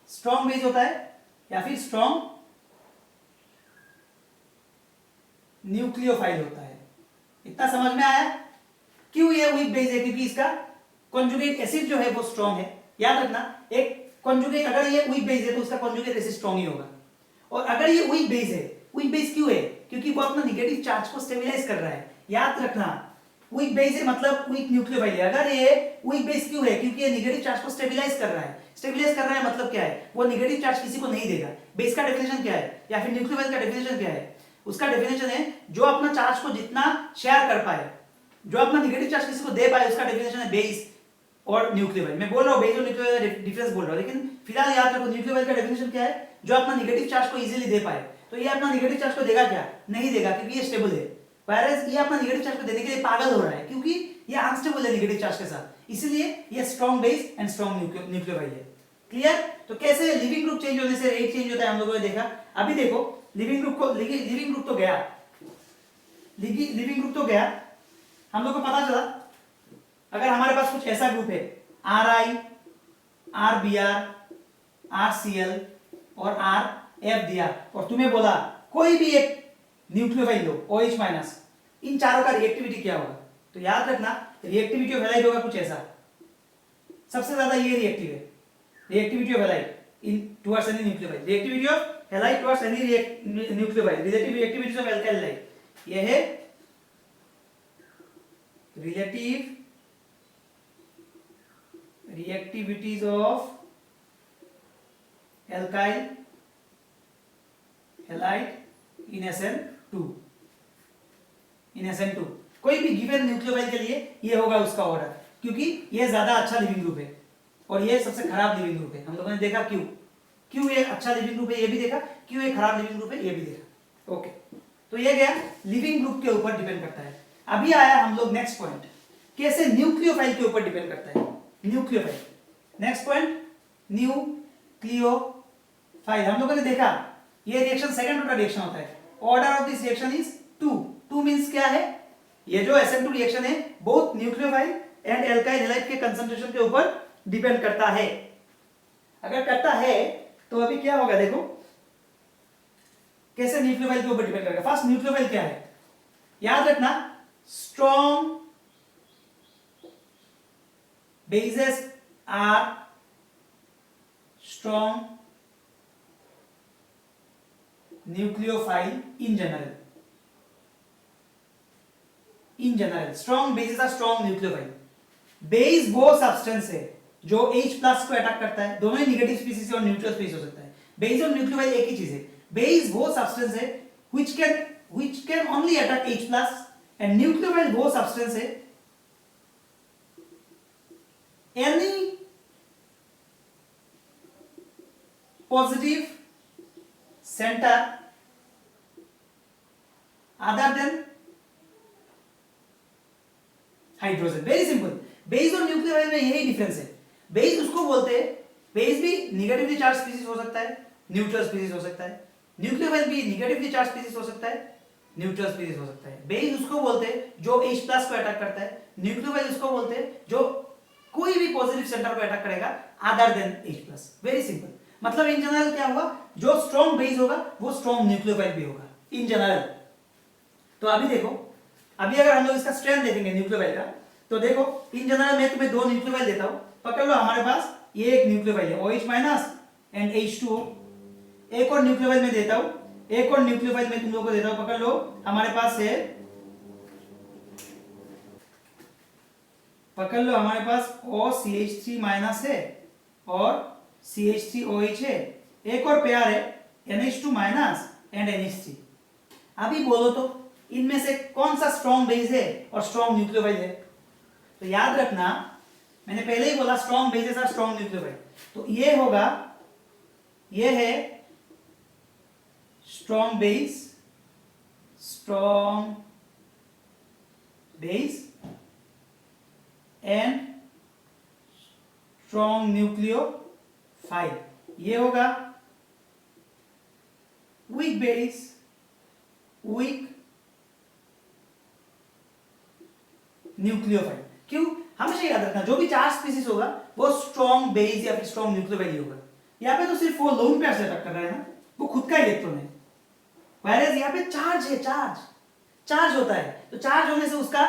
स्ट्रॉन्ग बेस होता है या फिर स्ट्रॉन्ग न्यूक्लियोफाइल होता है। इतना समझ में आया? क्यों ये वीक बेस है? क्योंकि इसका कॉन्जुगेट एसिड जो है वो स्ट्रॉन्ग है। याद रखना एक कॉन्जुगेट, अगर ये वीक बेस है तो उसका कॉन्जुगेट एसिड स्ट्रॉन्ग ही होगा। और अगर ये वीक बेस है, वीक बेस क्यों है? क्योंकि वो अपना नेगेटिव चार्ज को स्टेबलाइज कर रहा है। याद रखना वीक बेस है मतलब वीक न्यूक्लियोफाइल है। अगर ये वीक बेस क्यों है? क्योंकि ये नेगेटिव चार्ज को स्टेबलाइज कर रहा है। स्टेबलाइज कर रहा है मतलब क्या है? वो नेगेटिव चार्ज किसी को नहीं देगा। बेस का डेफिनेशन क्या है या फिर न्यूक्लियोफाइल का डेफिनेशन क्या है? उसका डेफिनेशन है जो अपना चार्ज को जितना शेयर कर पाए, जो अपना नेगेटिव चार्ज किसी को दे पाए, उसका डेफिनेशन है बेस और न्यूक्लियोफाइल। मैं बोल रहा हूं बेस और न्यूक्लियोफाइल का डिफरेंस बोल रहा हूं, लेकिन फिलहाल याद रखो न्यूक्लियोफाइल का डेफिनेशन क्या है? जो अपना नेगेटिव चार्ज को इजीली दे पाए। तो ये अपना नेगेटिव चार्ज को देगा क्या? नहीं देगा, क्योंकि ये स्टेबल है। वायरस ये अपना नेगेटिव चार्ज को देने के लिए पागल हो रहा है, क्योंकि ये अनस्टेबल है नेगेटिव चार्ज के साथ। इसलिए ये strong base and strong nucleophile है। क्लियर? तो कैसे लिविंग ग्रुप चेंज होने से रेट चेंज होता है हम लोगों ने देखा। अभी देखो लिविंग ग्रुप को, लिविंग ग्रुप तो गया, लिविंग ग्रुप तो गया, हम लोग को पता चला अगर हमारे पास कुछ ऐसा ग्रुप है RI, RBr, RCl और RF दिया, और तुम्हें बोला कोई भी एक न्यूक्लियोफाइल लो OH माइनस, इन चारों का रिएक्टिविटी क्या होगा? तो याद रखना रिएक्टिविटी ऑफ हैलाइड होगा कुछ ऐसा, सबसे ज्यादा ये रिएक्टिव है, reactivity of halide in towards any nucleophile, reactivity of halide towards any nucleophile, relative reactivities of alkyl halide, ये है relative reactivities of alkyl halide in SN2, in SN2 कोई भी गिवन न्यूक्लियोफाइल के लिए ये होगा उसका ऑर्डर, क्योंकि ये ज्यादा अच्छा लिविंग ग्रुप है और ये सबसे खराब लिविंग ग्रुप है। हम लोगों ने देखा क्यों ये अच्छा लिविंग ग्रुप है, ये भी देखा, क्यों ये खराब लिविंग ग्रुप है, ये भी देखा। ओके, तो ये गया लिविंग ग्रुप के ऊपर डिपेंड करता है। अभी आया हम लोग नेक्स्ट पॉइंट, कैसे न्यूक्लियोफाइल के ऊपर डिपेंड करता है। Nucleophile, next point nucleophile. हम लोगों ने देखा ये रिएक्शन सेकंड ऑर्डर रिएक्शन होता है। Order of this reaction is 2 means क्या है? ये जो SN2 रिएक्शन है both nucleophile and alkyl halide के कंसंट्रेशन के ऊपर डिपेंड करता है। अगर करता है तो अभी क्या होगा देखो, कैसे न्यूक्लियोफाइल के ऊपर डिपेंड करेगा। फर्स्ट न्यूक्लियोफाइल क्या है? याद रखना strong bases are strong nucleophile in general strong bases are strong nucleophile. Base वो सब्सटेंस है जो H प्लस को अटैक करता है, दोनों ही नेगेटिव स्पीसीज और न्यूट्रल स्पीसीज हो सकता है। बेस और न्यूक्लियोफाइल एक ही चीज है। बेस वो सब्सटेंस है which can only attack H plus and nucleophile वो सब्सटेंस है any positive center other than hydrogen. Very simple, base और न्यूक्लियोफाइल में यही डिफरेंस है। बेस उसको बोलते हैं, बेस भी निगेटिवली चार्ज स्पीसीज हो सकता है, न्यूट्रल स्पीसीज हो सकता है। न्यूक्लियोफाइल भी निगेटिवली चार्ज स्पीसीज हो सकता है, न्यूट्रल स्पीसीज हो सकता है। बेस उसको बोलते हैं जो H प्लस को अटैक करता है, न्यूक्लियोफाइल उसको बोलते हैं जो कोई भी पॉजिटिव सेंटर को अटैक करेगा other than H plus. Very simple, मतलब इन जनरल क्या होगा, जो स्ट्रॉन्ग बेस होगा वो स्ट्रॉन्ग न्यूक्लियोफाइल भी होगा इन जनरल। तो अभी देखो, अभी अगर हम लोग इसका स्ट्रेंथ देखेंगे न्यूक्लियोफाइल का, तो देखो इन जनरल मैं तुम्हें दो न्यूक्लियोफाइल देता हूं, पकड़ लो। हमारे पास ये एक न्यूक्लियोफाइल है OH माइनस एंड H2O। एक और न्यूक्लियोफाइल मैं देता हूं, एक और न्यूक्लियोफाइल मैं तुम लोगों को देता हूं, पकड़ लो। हमारे पास है, पकड़ लो, हमारे पास OCH3 माइनस है और CH3OH है। एक और पेयर है NH2 माइनस एंड NH3। अभी बोलो तो इनमें से कौन सा स्ट्रॉन्ग बेस है और स्ट्रॉन्ग न्यूक्लियोफाइल है? तो याद रखना, मैंने पहले ही बोला स्ट्रॉन्ग बेसेस और स्ट्रॉन्ग न्यूक्लियोफाइल। तो ये होगा, ये है strong base and strong nucleophile. ये होगा वीक बेस, वीक न्यूक्लियोफाइल। क्यों? हमेशा याद रखना, जो भी चार्ज स्पीसीज होगा वो स्ट्रॉन्ग बेस या फिर स्ट्रॉन्ग न्यूक्लियोफाइल होगा। यहाँ पे तो सिर्फ वो लोन पेयर से अटैक कर रहा है ना, वो खुद का इलेक्ट्रॉन है। वायरस यहाँ पे चार्ज है, चार्ज होता है, तो चार्ज होने से उसका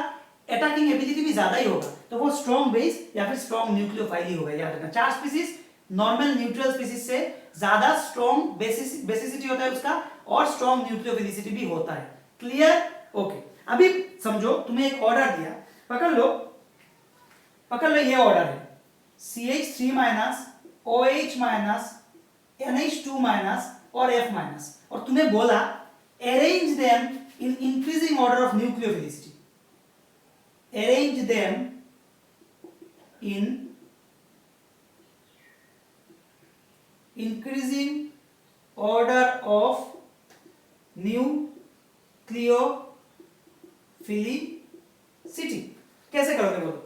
अटैकिंग एबिलिटी भी ज्यादा ही होगा, तो वो स्ट्रॉन्ग बेस या फिर स्ट्रॉन्ग न्यूक्लियोफाइल ही होगा। याद रखना, charge species normal neutral species से ज्यादा स्ट्रॉन्ग बेसिसिटी होता है उसका, और स्ट्रॉन्ग न्यूक्लियोफिलिसिटी भी होता है। क्लियर? ओके। अभी समझो, तुम्हें एक ऑर्डर दिया, पकड़ लो, ये ऑर्डर है CH3 minus, OH minus, NH2 minus और F माइनस, और तुम्हें बोला arrange them in increasing order of nucleophilicity. Arrange them in increasing order of nucleophilicity. कैसे करोगे बोलो?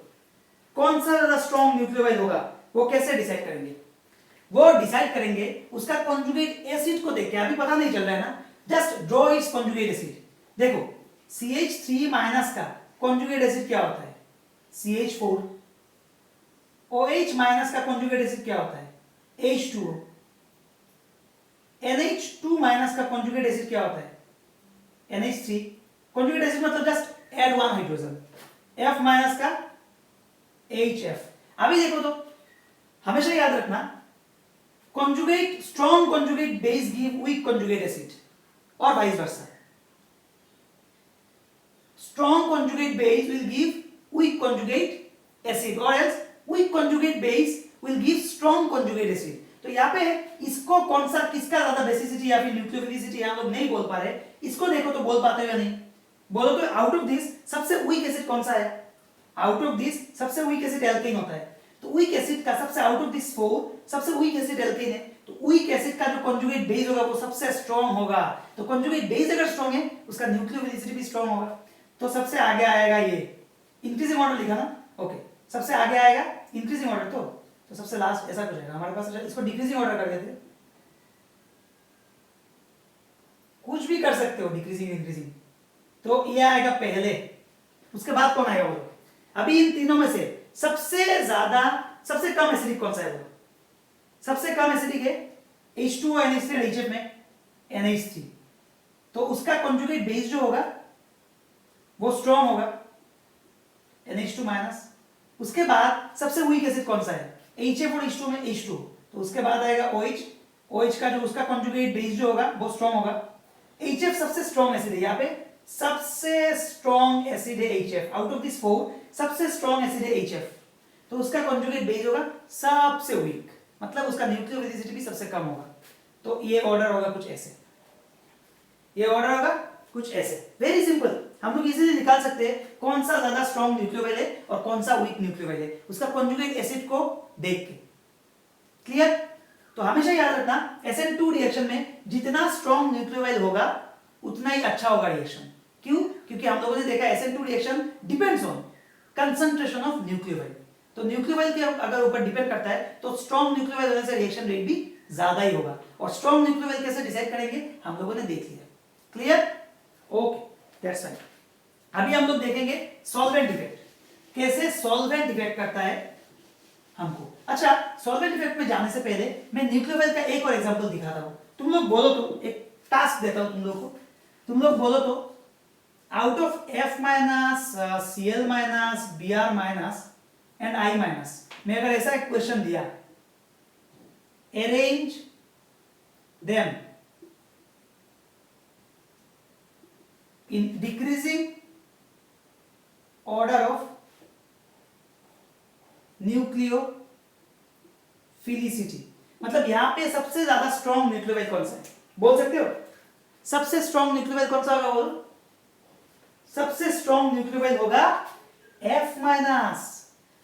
कौन सा ज्यादा स्ट्रॉन्ग न्यूक्लियोफाइल होगा वो कैसे डिसाइड करेंगे? वो डिसाइड करेंगे उसका कॉन्जुगेट एसिड को देख के। अभी पता नहीं चल रहा है ना, just draw it's conjugate acid. देखो CH3 माइनस का कॉन्जुगेट एसिड क्या होता है? CH4। OH माइनस का कॉन्जुगेट एसिड क्या होता है? H2O। NH2 माइनस का कॉन्जुगेट एसिड क्या होता है? NH3। कॉन्जुगेट एसिड मतलब just add one hydrogen. F minus का HF। अभी देखो तो हमेशा याद रखना, conjugate strong conjugate base give weak conjugate acid or vice versa. Strong conjugate base will give weak conjugate acid or else weak conjugate base will give strong conjugate acid. तो यहाँ पे इसको कौन सा, किसका ज्यादा बेसिसिटी या फिर न्यूक्लियोफिलिसिटी हम लोग नहीं बोल पा रहे, इसको देखो तो बोल पाते हो या नहीं? बोलो तो आउट ऑफ दिस सबसे वीक एसिड कौन सा है? आउट ऑफ दिस सबसे वीक एसिड एल्केन होता है। तो वीक एसिड का सबसे, आउट ऑफ दिस 4 सबसे वीक एसिड एल्केन है, तो वीक एसिड का जो कॉन्जुगेट बेस होगा वो सबसे स्ट्रांग होगा। तो कॉन्जुगेट बेस अगर स्ट्रांग है उसका न्यूक्लियोफिलिसिटी भी स्ट्रांग होगा। तो सबसे आगे आएगा ये इंक्रीजिंग ऑर्डर लिखा ना, ओके, सबसे आगे आएगा इंक्रीजिंग ऑर्डर। तो सबसे लास्ट ऐसा कुछ आएगा हमारे पास। इसको डिक्रीजिंग ऑर्डर कर देते, कुछ भी कर सकते हो, डिक्रीजिंग इंक्रीजिंग। तो ये आएगा पहले, उसके बाद कौन आएगा बोलो? अभी इन तीनों में से सबसे ज्यादा, सबसे कम एसिडिक कौन सा है बोलो? सबसे कम एसिडिक है H2O NH3 और HF में NH3। तो उसका कॉन्जुगेट बेस जो होगा वो स्ट्रॉन्ग होगा, NH2 माइनस। उसके बाद सबसे वीक एसिड कौन सा है? HF और H2 में H2। तो उसके बाद आएगा OH। OH का जो उसका कॉन्जुगेट बेस जो होगा वो स्ट्रॉन्ग होगा। HF सबसे स्ट्रॉन्ग एसिड है, यहाँ पे सबसे स्ट्रॉन्ग एसिड है HF। आउट ऑफ दिस 4 सबसे स्ट्रॉन्ग एसिड है HF। तो उसका कॉन्जुगेट बेस होगा सबसे वीक, मतलब उसका न्यूक्लियोफिलिसिटी भी सबसे कम होगा। तो ये ऑर्डर होगा कुछ ऐसे, ये ऑर्डर होगा कुछ ऐसे। वेरी सिंपल, हम लोग इजीली निकाल सकते हैं कौन सा ज्यादा स्ट्रॉन्ग न्यूक्लियोफाइल है और कौन सा वीक न्यूक्लियोफाइल है, उसका कॉन्जुगेट एसिड को देख के। क्लियर? तो हमेशा याद रखना SN2 रिएक्शन में जितना स्ट्रॉन्ग न्यूक्लियोफाइल होगा उतना ही अच्छा होगा रिएक्शन। क्यों? क्योंकि हम लोगों ने देखा SN2 reaction depends on concentration of nucleophile. तो न्यूक्लियोफाइल के अगर ऊपर डिपेंड करता है तो स्ट्रॉन्ग न्यूक्लियोफाइल होने से रिएक्शन रेट भी ज्यादा ही होगा। और स्ट्रॉन्ग न्यूक्लियोफाइल कैसे डिसाइड करेंगे हम लोगों ने देख लिया। क्लियर? Okay, that's fine. अभी हम लोग देखेंगे सॉल्वेंट इफेक्ट, कैसे सॉल्वेंट इफेक्ट करता है हमको। अच्छा, सॉल्वेंट इफेक्ट में जाने से पहले मैं न्यूक्लियोफाइल का एक और एग्जांपल दिखाता हूं। तुम लोग बोलो तो, एक टास्क देता हूं तुम लोग को, तुम लोग बोलो तो out of F minus Cl minus Br minus and I minus मैं अगर ऐसा एक क्वेश्चन दिया, arrange them in decreasing order of nucleophilicity, मतलब यहां पे सबसे ज्यादा स्ट्रॉन्ग न्यूक्लियोफाइल कौन सा है बोल सकते हो? सबसे स्ट्रॉन्ग न्यूक्लियोफाइल कौन सा होगा बोलो? सबसे स्ट्रॉन्ग न्यूक्लियोफाइल होगा F माइनस।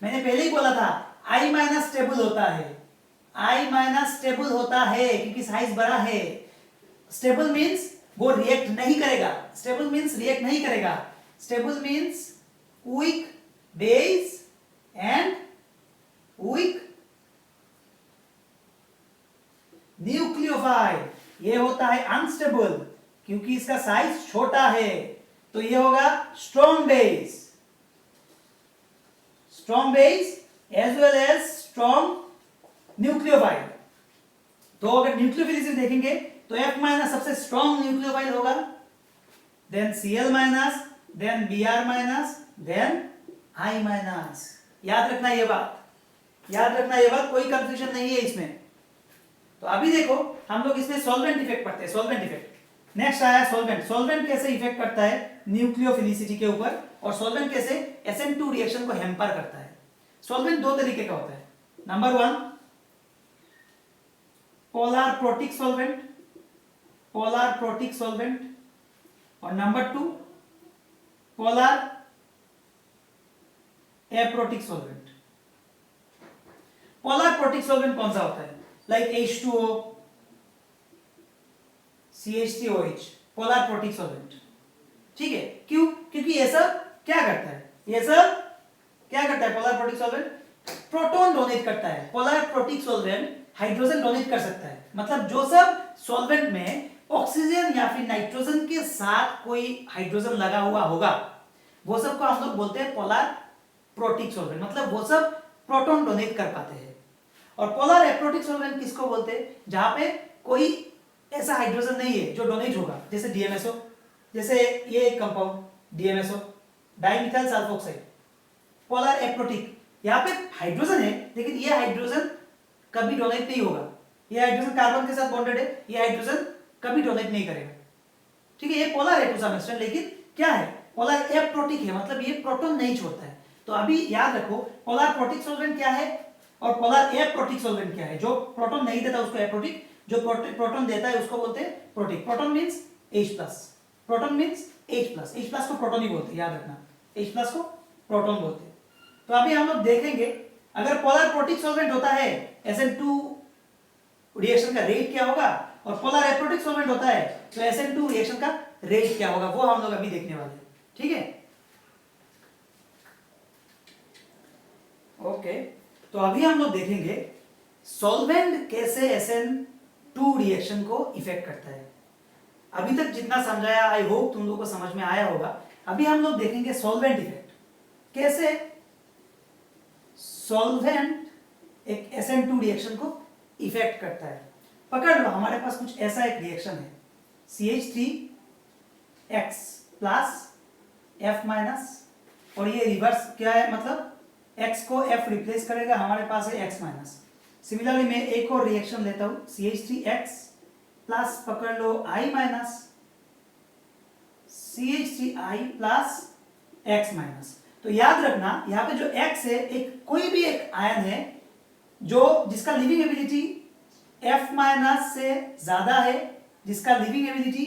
मैंने पहले ही बोला था I माइनस स्टेबल होता है, I माइनस स्टेबल होता है क्योंकि साइज बड़ा है। स्टेबल मींस वो रिएक्ट नहीं करेगा, स्टेबल मींस रिएक्ट नहीं करेगा, stable means weak base and weak nucleophile. ये होता है अनस्टेबल क्योंकि इसका साइज छोटा है, तो ये होगा strong base, strong base as well as strong nucleophile. तो अगर न्यूक्लियोफिलिसिटी देखेंगे तो F माइनस सबसे स्ट्रॉन्ग न्यूक्लियोफाइल होगा, then Cl minus, then Br minus, then I minus. याद रखना ये बात, याद रखना ये बात, कोई कंफ्यूजन नहीं है इसमें। तो अभी देखो हम लोग इसमें सॉल्वेंट इफेक्ट पढ़ते हैं, सॉल्वेंट इफेक्ट। नेक्स्ट आया सॉल्वेंट। सॉल्वेंट कैसे इफेक्ट करता है न्यूक्लियोफिलिसिटी के ऊपर, और सॉल्वेंट कैसे SN2 रिएक्शन को हैम्पर करता है। सॉल्वेंट दो तरीके का होता है, number 1 polar protic solvent, polar protic solvent, और number 2 polar aprotic solvent. Polar protic solvent कौन सा होता है? Like H2O, CH3OH, polar protic solvent. ठीक है, क्यों? क्योंकि ये सब क्या करता है, ये सब क्या करता है? Polar protic solvent proton donate करता है। Polar protic solvent hydrogen donate कर सकता है, मतलब जो सब सॉल्वेंट में ऑक्सीजन या फिर नाइट्रोजन के साथ कोई हाइड्रोजन लगा हुआ होगा वो सब को हम लोग बोलते हैं पोलर प्रोटिक सॉल्वेंट, मतलब वो सब प्रोटॉन डोनेट कर पाते हैं। और पोलर एप्रोटिक सॉल्वेंट किसको बोलते हैं? जहां पे कोई ऐसा हाइड्रोजन नहीं है जो डोनेट होगा, जैसे DMSO, जैसे ये एक compound DMSO, dimethyl sulphoxide. Polar aprotic, यहाँ पे हाइड्रोजन है लेकिन ये हाइड्रोजन कभी डोनेट नहीं होगा, ये हाइड्रोजन कार्बन के साथ बॉन्डेड है, ये हाइड्रोजन कभी डोनेट नहीं करेगा। ठीक है, ये पोलर है टू सम एक्सटेंट, लेकिन क्या है? पोलर एप्रोटिक है, मतलब ये प्रोटॉन नहीं छोड़ता है। तो अभी याद रखो पोलर प्रोटिक सॉल्वेंट क्या है और पोलर एप्रोटिक सॉल्वेंट क्या है। जो प्रोटॉन नहीं देता उसको एप्रोटिक, जो प्रोटॉन देता है उसको बोलते हैं protic. Proton means H+, proton means H+, H+ को प्रोटॉन ही बोलते हैं, याद रखना, H+ को प्रोटॉन बोलते हैं। तो अभी हम लोग देखेंगे अगर पोलर प्रोटिक सॉल्वेंट होता है SN2 रिएक्शन का रेट क्या होगा, और पोलर एप्रोटिक सॉल्वेंट होता है तो SN2 रिएक्शन का रेट क्या होगा, वो हम लोग अभी देखने वाले हैं। ठीक है, ओके। तो अभी हम लोग देखेंगे सॉल्वेंट कैसे SN2 रिएक्शन को इफेक्ट करता है। अभी तक जितना समझाया आई होप तुम लोगों को समझ में आया होगा। अभी हम लोग देखेंगे सॉल्वेंट इफेक्ट, कैसे सॉल्वेंट एक SN2 रिएक्शन को इफेक्ट करता है। पकड़ लो, हमारे पास कुछ ऐसा एक रिएक्शन है, CH3X प्लस F माइनस, और ये रिवर्स क्या है, मतलब X को F रिप्लेस करेगा, हमारे पास है X माइनस। सिमिलरली मैं एक और रिएक्शन लेता हूं, CH3X प्लस पकड़ लो I minus, CH3I plus X minus. तो याद रखना यहाँ पे जो X है, एक कोई भी एक आयन है जो जिसका लिविंग एबिलिटी F माइनस से ज्यादा है, जिसका लिविंग एबिलिटी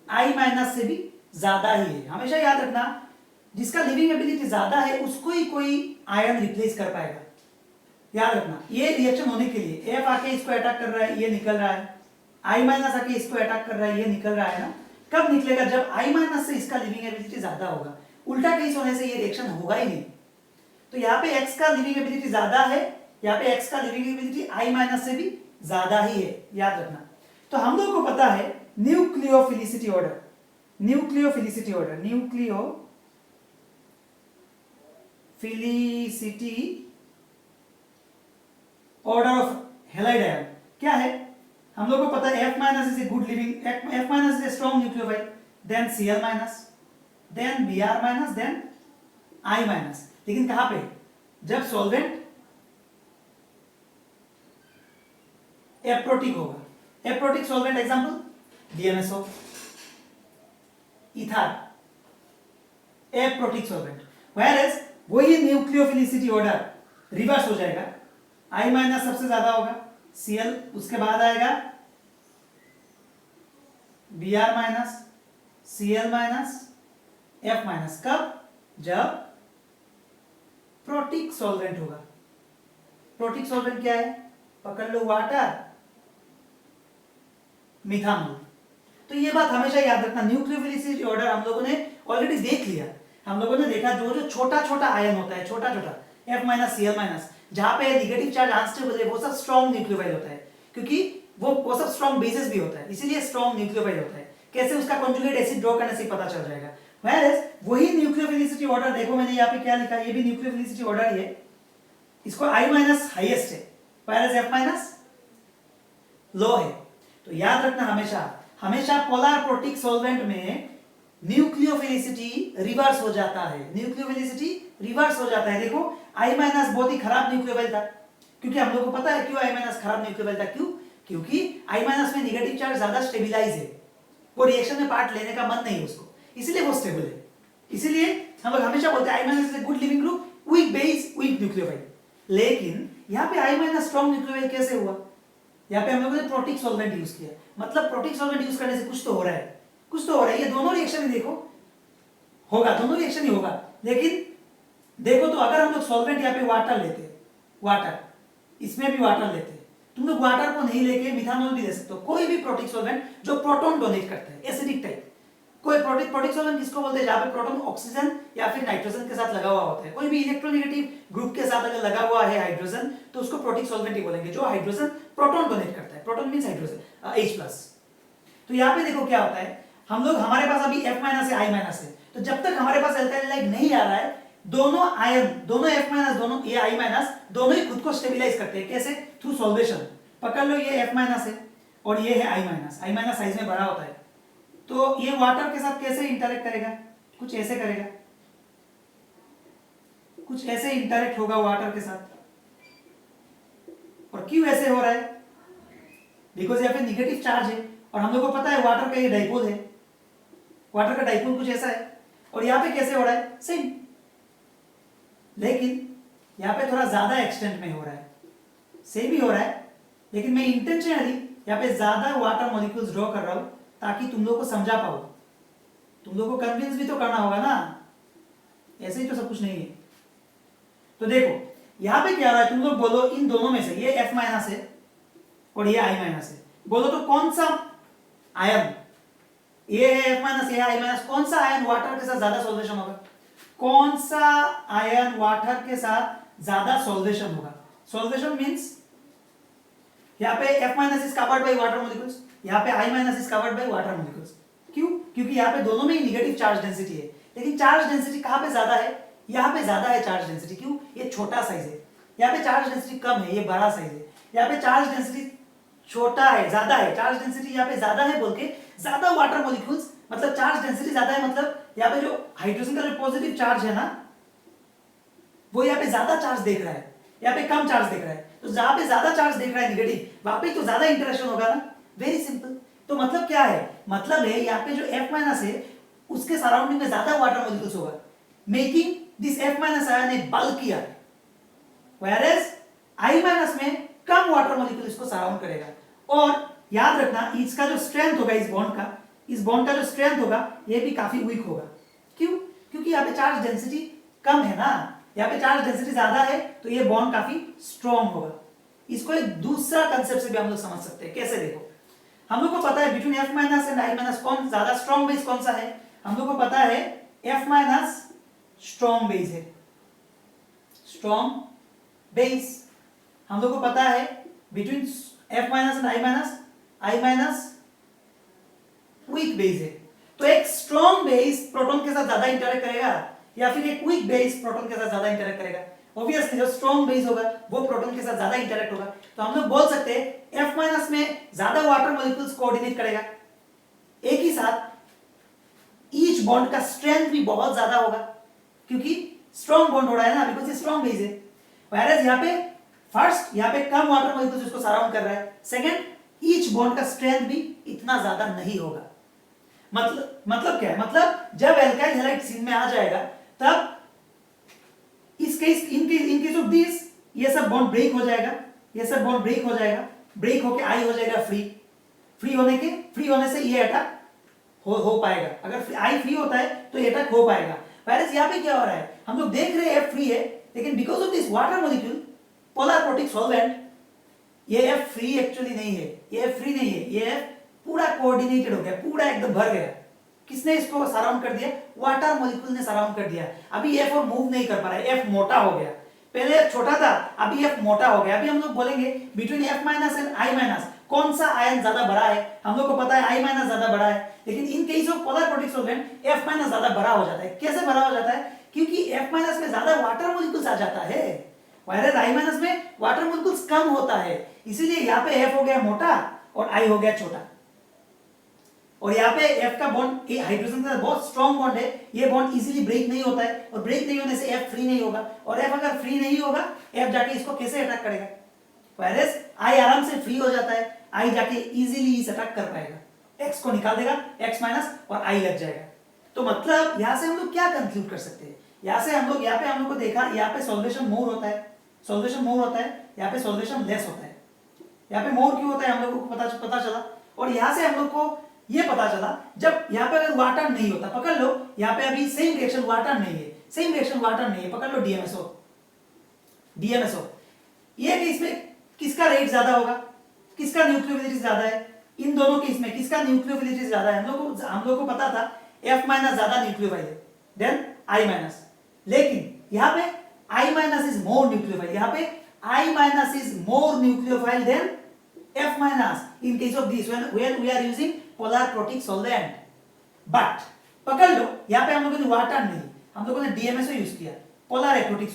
I माइनस से भी ज्यादा ही है। हमेशा याद रखना, जिसका लिविंग एबिलिटी ज्यादा है उसको ही कोई आयन रिप्लेस कर पाएगा। याद रखना, ये रिएक्शन होने के लिए F आके इसको अटैक कर रहा है, ये निकल रहा है, I माइनस आके इसको अटैक कर रहा है, ये निकल रहा है ना। कब निकलेगा? जब I माइनस से इसका लिविंग एबिलिटी ज्यादा होगा। उल्टा केस होने से ये रिएक्शन होगा ही नहीं। तो यहाँ पे X का लिविंग एबिलिटी ज्यादा है, यहाँ पे X का लिविंग एबिलिटी I माइनस से भी ज्यादा ही है, याद रखना। तो हम लोग को पता है nucleophilicity order, nucleophilicity order, nucleophilicity order of halide ion क्या है? हम लोग को पता है F minus is a good leaving, F minus is a strong nucleophile, then Cl minus, then Br minus, then I minus. लेकिन कहां पे? जब सॉल्वेंट एप्रोटिक होगा। Aprotic solvent example DMSO, ether, aprotic solvent. Whereas वही nucleophilicity order reverse हो जाएगा, I minus सबसे ज्यादा होगा, Cl उसके बाद आएगा Br minus, Cl minus, F minus. कब? जब प्रोटिक सॉल्वेंट होगा। प्रोटिक सॉल्वेंट क्या है? पकड़ लो, वाटर, मिथानॉल। तो ये बात हमेशा याद रखना, न्यूक्लियोफिलिसिटी ऑर्डर हम लोगों ने ऑलरेडी देख लिया। हम लोगों ने देखा जो जो छोटा छोटा आयन होता है, छोटा छोटा F माइनस, Cl माइनस, जहां पे नेगेटिव चार्ज अनस्टेबल है, वो सब स्ट्रॉन्ग न्यूक्लियोफाइल होता है, क्योंकि वो सब स्ट्रॉन्ग बेसिस भी होता है, इसीलिए स्ट्रॉन्ग न्यूक्लियोफाइल होता है। कैसे? उसका कॉन्जुगेट एसिड ड्रॉ करने से पता चल जाएगा। व्हेयरएज वही न्यूक्लियोफिलिसिटी ऑर्डर, देखो मैंने यहाँ पे क्या लिखा, ये भी न्यूक्लियोफिलिसिटी ऑर्डर ही है, इसको I माइनस हाईएस्ट है, व्हेयरएज F माइनस लो है। तो याद रखना हमेशा पोलर प्रोटिक सॉल्वेंट में न्यूक्लियोफिलिसिटी रिवर्स हो जाता है, न्यूक्लियोफिलिसिटी रिवर्स हो जाता है। देखो I माइनस बहुत ही खराब न्यूक्लियोफाइल था, क्योंकि हम लोग को पता है क्यों I माइनस खराब न्यूक्लियोफाइल था, क्यों? क्योंकि I माइनस में नेगेटिव चार्ज ज्यादा स्टेबिलाइज है, वो रिएक्शन में पार्ट लेने का मन नहीं है उसको, इसलिए वो स्टेबल है। इसीलिए हम लोग हमेशा बोलते हैं I minus is a good living group, weak base, weak nucleophile. लेकिन यहाँ पे I माइनस स्ट्रॉन्ग न्यूक्लियोफाइल कैसे हुआ? यहाँ पे हम लोगों ने प्रोटिक सॉल्वेंट यूज किया, मतलब प्रोटिक सॉल्वेंट यूज करने से कुछ तो हो रहा है, कुछ तो हो रहा है। ये दोनों रिएक्शन ही देखो होगा, दोनों रिएक्शन ही होगा। लेकिन देखो तो अगर हम लोग सॉल्वेंट यहाँ पे वाटर लेते, वाटर, इसमें भी वाटर लेते, तुम लोग वाटर को नहीं लेके मिथानॉल भी ले सकते हो, कोई भी प्रोटिक सॉल्वेंट जो प्रोटॉन डोनेट करता है, एसिडिक टाइप। कोई प्रोटिक सॉल्वेंट किसको बोलते हैं? जहां पे प्रोटॉन ऑक्सीजन या फिर नाइट्रोजन के साथ लगा हुआ होता है, कोई भी इलेक्ट्रोनेगेटिव ग्रुप के साथ अगर लगा हुआ है हाइड्रोजन, तो उसको प्रोटिक सॉल्वेंट ही बोलेंगे, जो हाइड्रोजन प्रोटॉन डोनेट करता है। Proton means hydrogen, H+। तो यहाँ पे देखो क्या होता है, हम लोग, हमारे पास अभी F माइनस है, I माइनस है, तो जब तक हमारे पास अल्काइल लाइट नहीं आ रहा है, दोनों आयन, दोनों F माइनस, दोनों ये I माइनस, दोनों ही खुद को स्टेबलाइज करते हैं। कैसे? Through solvation. पकड़ लो, ये F माइनस है और ये है I minus. I minus size में बड़ा होता है, तो ये वाटर के साथ कैसे इंटरेक्ट करेगा? कुछ ऐसे करेगा, कुछ ऐसे इंटरेक्ट होगा वाटर के साथ। और क्यों ऐसे हो रहा है? बिकॉज यहाँ पे निगेटिव चार्ज है, और हम लोग को पता है वाटर का ये डाइपोल है, वाटर का डाइपोल कुछ ऐसा है। और यहाँ पे कैसे हो रहा है? सेम, लेकिन यहाँ पे थोड़ा ज्यादा एक्सटेंट में हो रहा है, सेम ही हो रहा है, लेकिन मैं इंटेंशनली यहाँ पे ज्यादा वाटर मॉलिक्यूल्स ड्रॉ कर रहा हूं, ताकि तुम लोग को समझा पाओ, तुम लोग को कन्विंस भी तो करना होगा ना, ऐसे ही तो सब कुछ नहीं है। तो देखो यहां पे क्या हो रहा है, तुम लोग बोलो इन दोनों में से, ये F माइनस है और ये I माइनस है, बोलो तो कौन सा आयन, ये है F माइनस, ये I माइनस, कौन सा आयन वाटर के साथ ज्यादा सॉल्वेशन होगा? कौन सा आयन वाटर के साथ ज्यादा सॉल्वेशन होगा? सॉल्वेशन मींस यहाँ पे F minus is covered by water molecules, यहाँ पे I minus is covered by water molecules. क्यों? क्योंकि यहाँ पे दोनों में ही नेगेटिव चार्ज डेंसिटी है, लेकिन चार्ज डेंसिटी कहाँ पे ज्यादा है? यहाँ पे ज्यादा है चार्ज डेंसिटी। क्यों? ये छोटा साइज है, यहाँ पे चार्ज डेंसिटी कम है, ये बड़ा साइज है। यहाँ पे चार्ज डेंसिटी छोटा है, ज्यादा है, चार्ज डेंसिटी यहाँ पे ज्यादा है बोल के ज्यादा वाटर मॉलिक्यूल्स, मतलब चार्ज डेंसिटी ज्यादा है, मतलब यहाँ पे जो हाइड्रोजन का जो पॉजिटिव चार्ज है ना, वो यहाँ पे ज्यादा चार्ज देख रहा है, यहाँ पे कम चार्ज देख रहा है। तो जहां पे ज्यादा चार्ज देख रहा है नेगेटिव, वहां पे तो ज्यादा इंटरेक्शन होगा ना। Very simple. तो मतलब क्या है? मतलब है यहाँ पे जो F माइनस है उसके सराउंडिंग में ज्यादा वाटर मॉलिक्यूल्स होगा, making this F minus ion A bulkier, whereas I minus में कम वाटर मॉलिक्यूल इसको सराउंड करेगा। और याद रखना इसका जो स्ट्रेंथ होगा इस बॉन्ड का जो स्ट्रेंथ होगा ये भी काफी वीक होगा। क्यों? क्योंकि यहाँ पे चार्ज डेंसिटी कम है ना, यहाँ पे चार्ज डेंसिटी ज्यादा है तो ये बॉन्ड काफी स्ट्रॉन्ग होगा। इसको एक दूसरा कंसेप्ट से भी हम लोग समझ सकते हैं। कैसे? देखो, हम लोग को पता है between F minus and I minus कौन ज्यादा स्ट्रॉन्ग बेस कौन सा है? हम लोग को पता है F माइनस स्ट्रॉन्ग बेस है, स्ट्रॉन्ग बेस। हम लोग को पता है between F minus and I minus weak base है। तो एक स्ट्रॉन्ग बेस प्रोटॉन के साथ ज्यादा इंटरेक्ट करेगा या फिर एक वीक बेस प्रोटॉन के साथ ज्यादा इंटरेक्ट करेगा? ऑब्वियसली जो स्ट्रॉन्ग बेस होगा वो प्रोटॉन के साथ ज्यादा इंटरेक्ट होगा। तो हम लोग बोल सकते हैं F माइनस में ज्यादा वाटर मॉलिक्यूल्स कोऑर्डिनेट करेगा। एक ही साथ ईच बॉन्ड का स्ट्रेंथ भी बहुत ज्यादा होगा क्योंकि स्ट्रॉन्ग बॉन्ड हो रहा है ना, बिकॉज़ ये स्ट्रॉन्ग बेस है। व्हेयरएज यहाँ पे फर्स्ट यहाँ पे कम वाटर मॉलिक्यूल्स इसको सराउंड कर रहा है, सेकंड ईच बॉन्ड का स्ट्रेंथ भी इतना ज्यादा नहीं होगा। मतलब क्या है? मतलब जब एल्काइल हैलाइड सीन में आ जाएगा तब इस case in case of this ये सब बॉन्ड ब्रेक हो जाएगा, ये सब बॉन्ड ब्रेक हो जाएगा, ब्रेक होके आई हो जाएगा फ्री होने से ये अटैक हो पाएगा। अगर आई फ्री होता है तो ये अटैक हो पाएगा। वायरस यहाँ पे क्या हो रहा है? हम लोग देख रहे हैं F फ्री है, लेकिन because of this water molecule polar protic solvent ये F फ्री एक्चुअली नहीं है, ये F फ्री नहीं है, ये F पूरा कोऑर्डिनेटेड हो गया, पूरा एकदम भर गया। किसने इसको सराउंड कर दिया? वाटर मॉलिक्यूल ने सराउंड कर दिया। अभी F और मूव नहीं कर पा रहा है, F मोटा हो गया। पहले F छोटा था, अभी F मोटा हो गया। अभी हम लोग बोलेंगे between F minus and I minus कौन सा आयन ज्यादा बड़ा है? हम लोग को पता है I माइनस ज्यादा बड़ा है, लेकिन in case of polar protic solvent F minus ज्यादा बड़ा हो जाता है। कैसे बड़ा हो जाता है? क्योंकि F माइनस में ज्यादा वाटर मॉलिक्यूल्स आ जाता है, व्हेयरएज I माइनस में वाटर मॉलिक्यूल्स कम होता है। इसीलिए यहाँ पे F हो गया मोटा और I हो गया छोटा। और यहाँ पे F का बॉन्ड हाइड्रोजन के साथ बहुत स्ट्रॉन्ग बॉन्ड है, ये बॉन्ड इजीली ब्रेक नहीं होता है, और ब्रेक नहीं होने से F फ्री नहीं होगा, और F अगर फ्री नहीं होगा F जाके इसको कैसे अटैक करेगा? व्हेयरएज I आराम से फ्री हो जाता है, I जाके इजीली इस अटैक कर पाएगा, X को निकाल देगा, X माइनस और I लग जाएगा। तो मतलब यहाँ से हम लोग क्या कंक्लूड कर सकते हैं? यहाँ से हम लोग यहाँ पे को देखा, यहाँ पे सॉल्वेशन मोर होता है, यहाँ पे सॉल्वेशन लेस होता है। यहाँ पे मोर क्यों होता है हम लोगों को पता चला। और यहाँ से हम लोग को ये पता चला जब यहाँ पे अगर वाटर नहीं होता, पकड़ लो यहाँ पे अभी सेम रिएक्शन वाटर नहीं है, पकड़ लो DMSO, ये केस में किसका रेट ज्यादा होगा, किसका न्यूक्लियोफिलिटी ज्यादा है? इन दोनों केस में किसका न्यूक्लियोफिलिटी ज्यादा है? हम लोग को पता था F माइनस ज्यादा न्यूक्लियोफाइल है देन I माइनस, लेकिन यहाँ पे I minus is more nucleophile, यहाँ पे I minus is more nucleophile than F minus in case of this when we are using polar protic solvent। but पकड़ लो यहाँ पे हम लोगों ने वाटर नहीं, हम लोगों ने DMSO यूज किया, पोलर एप्रोटिक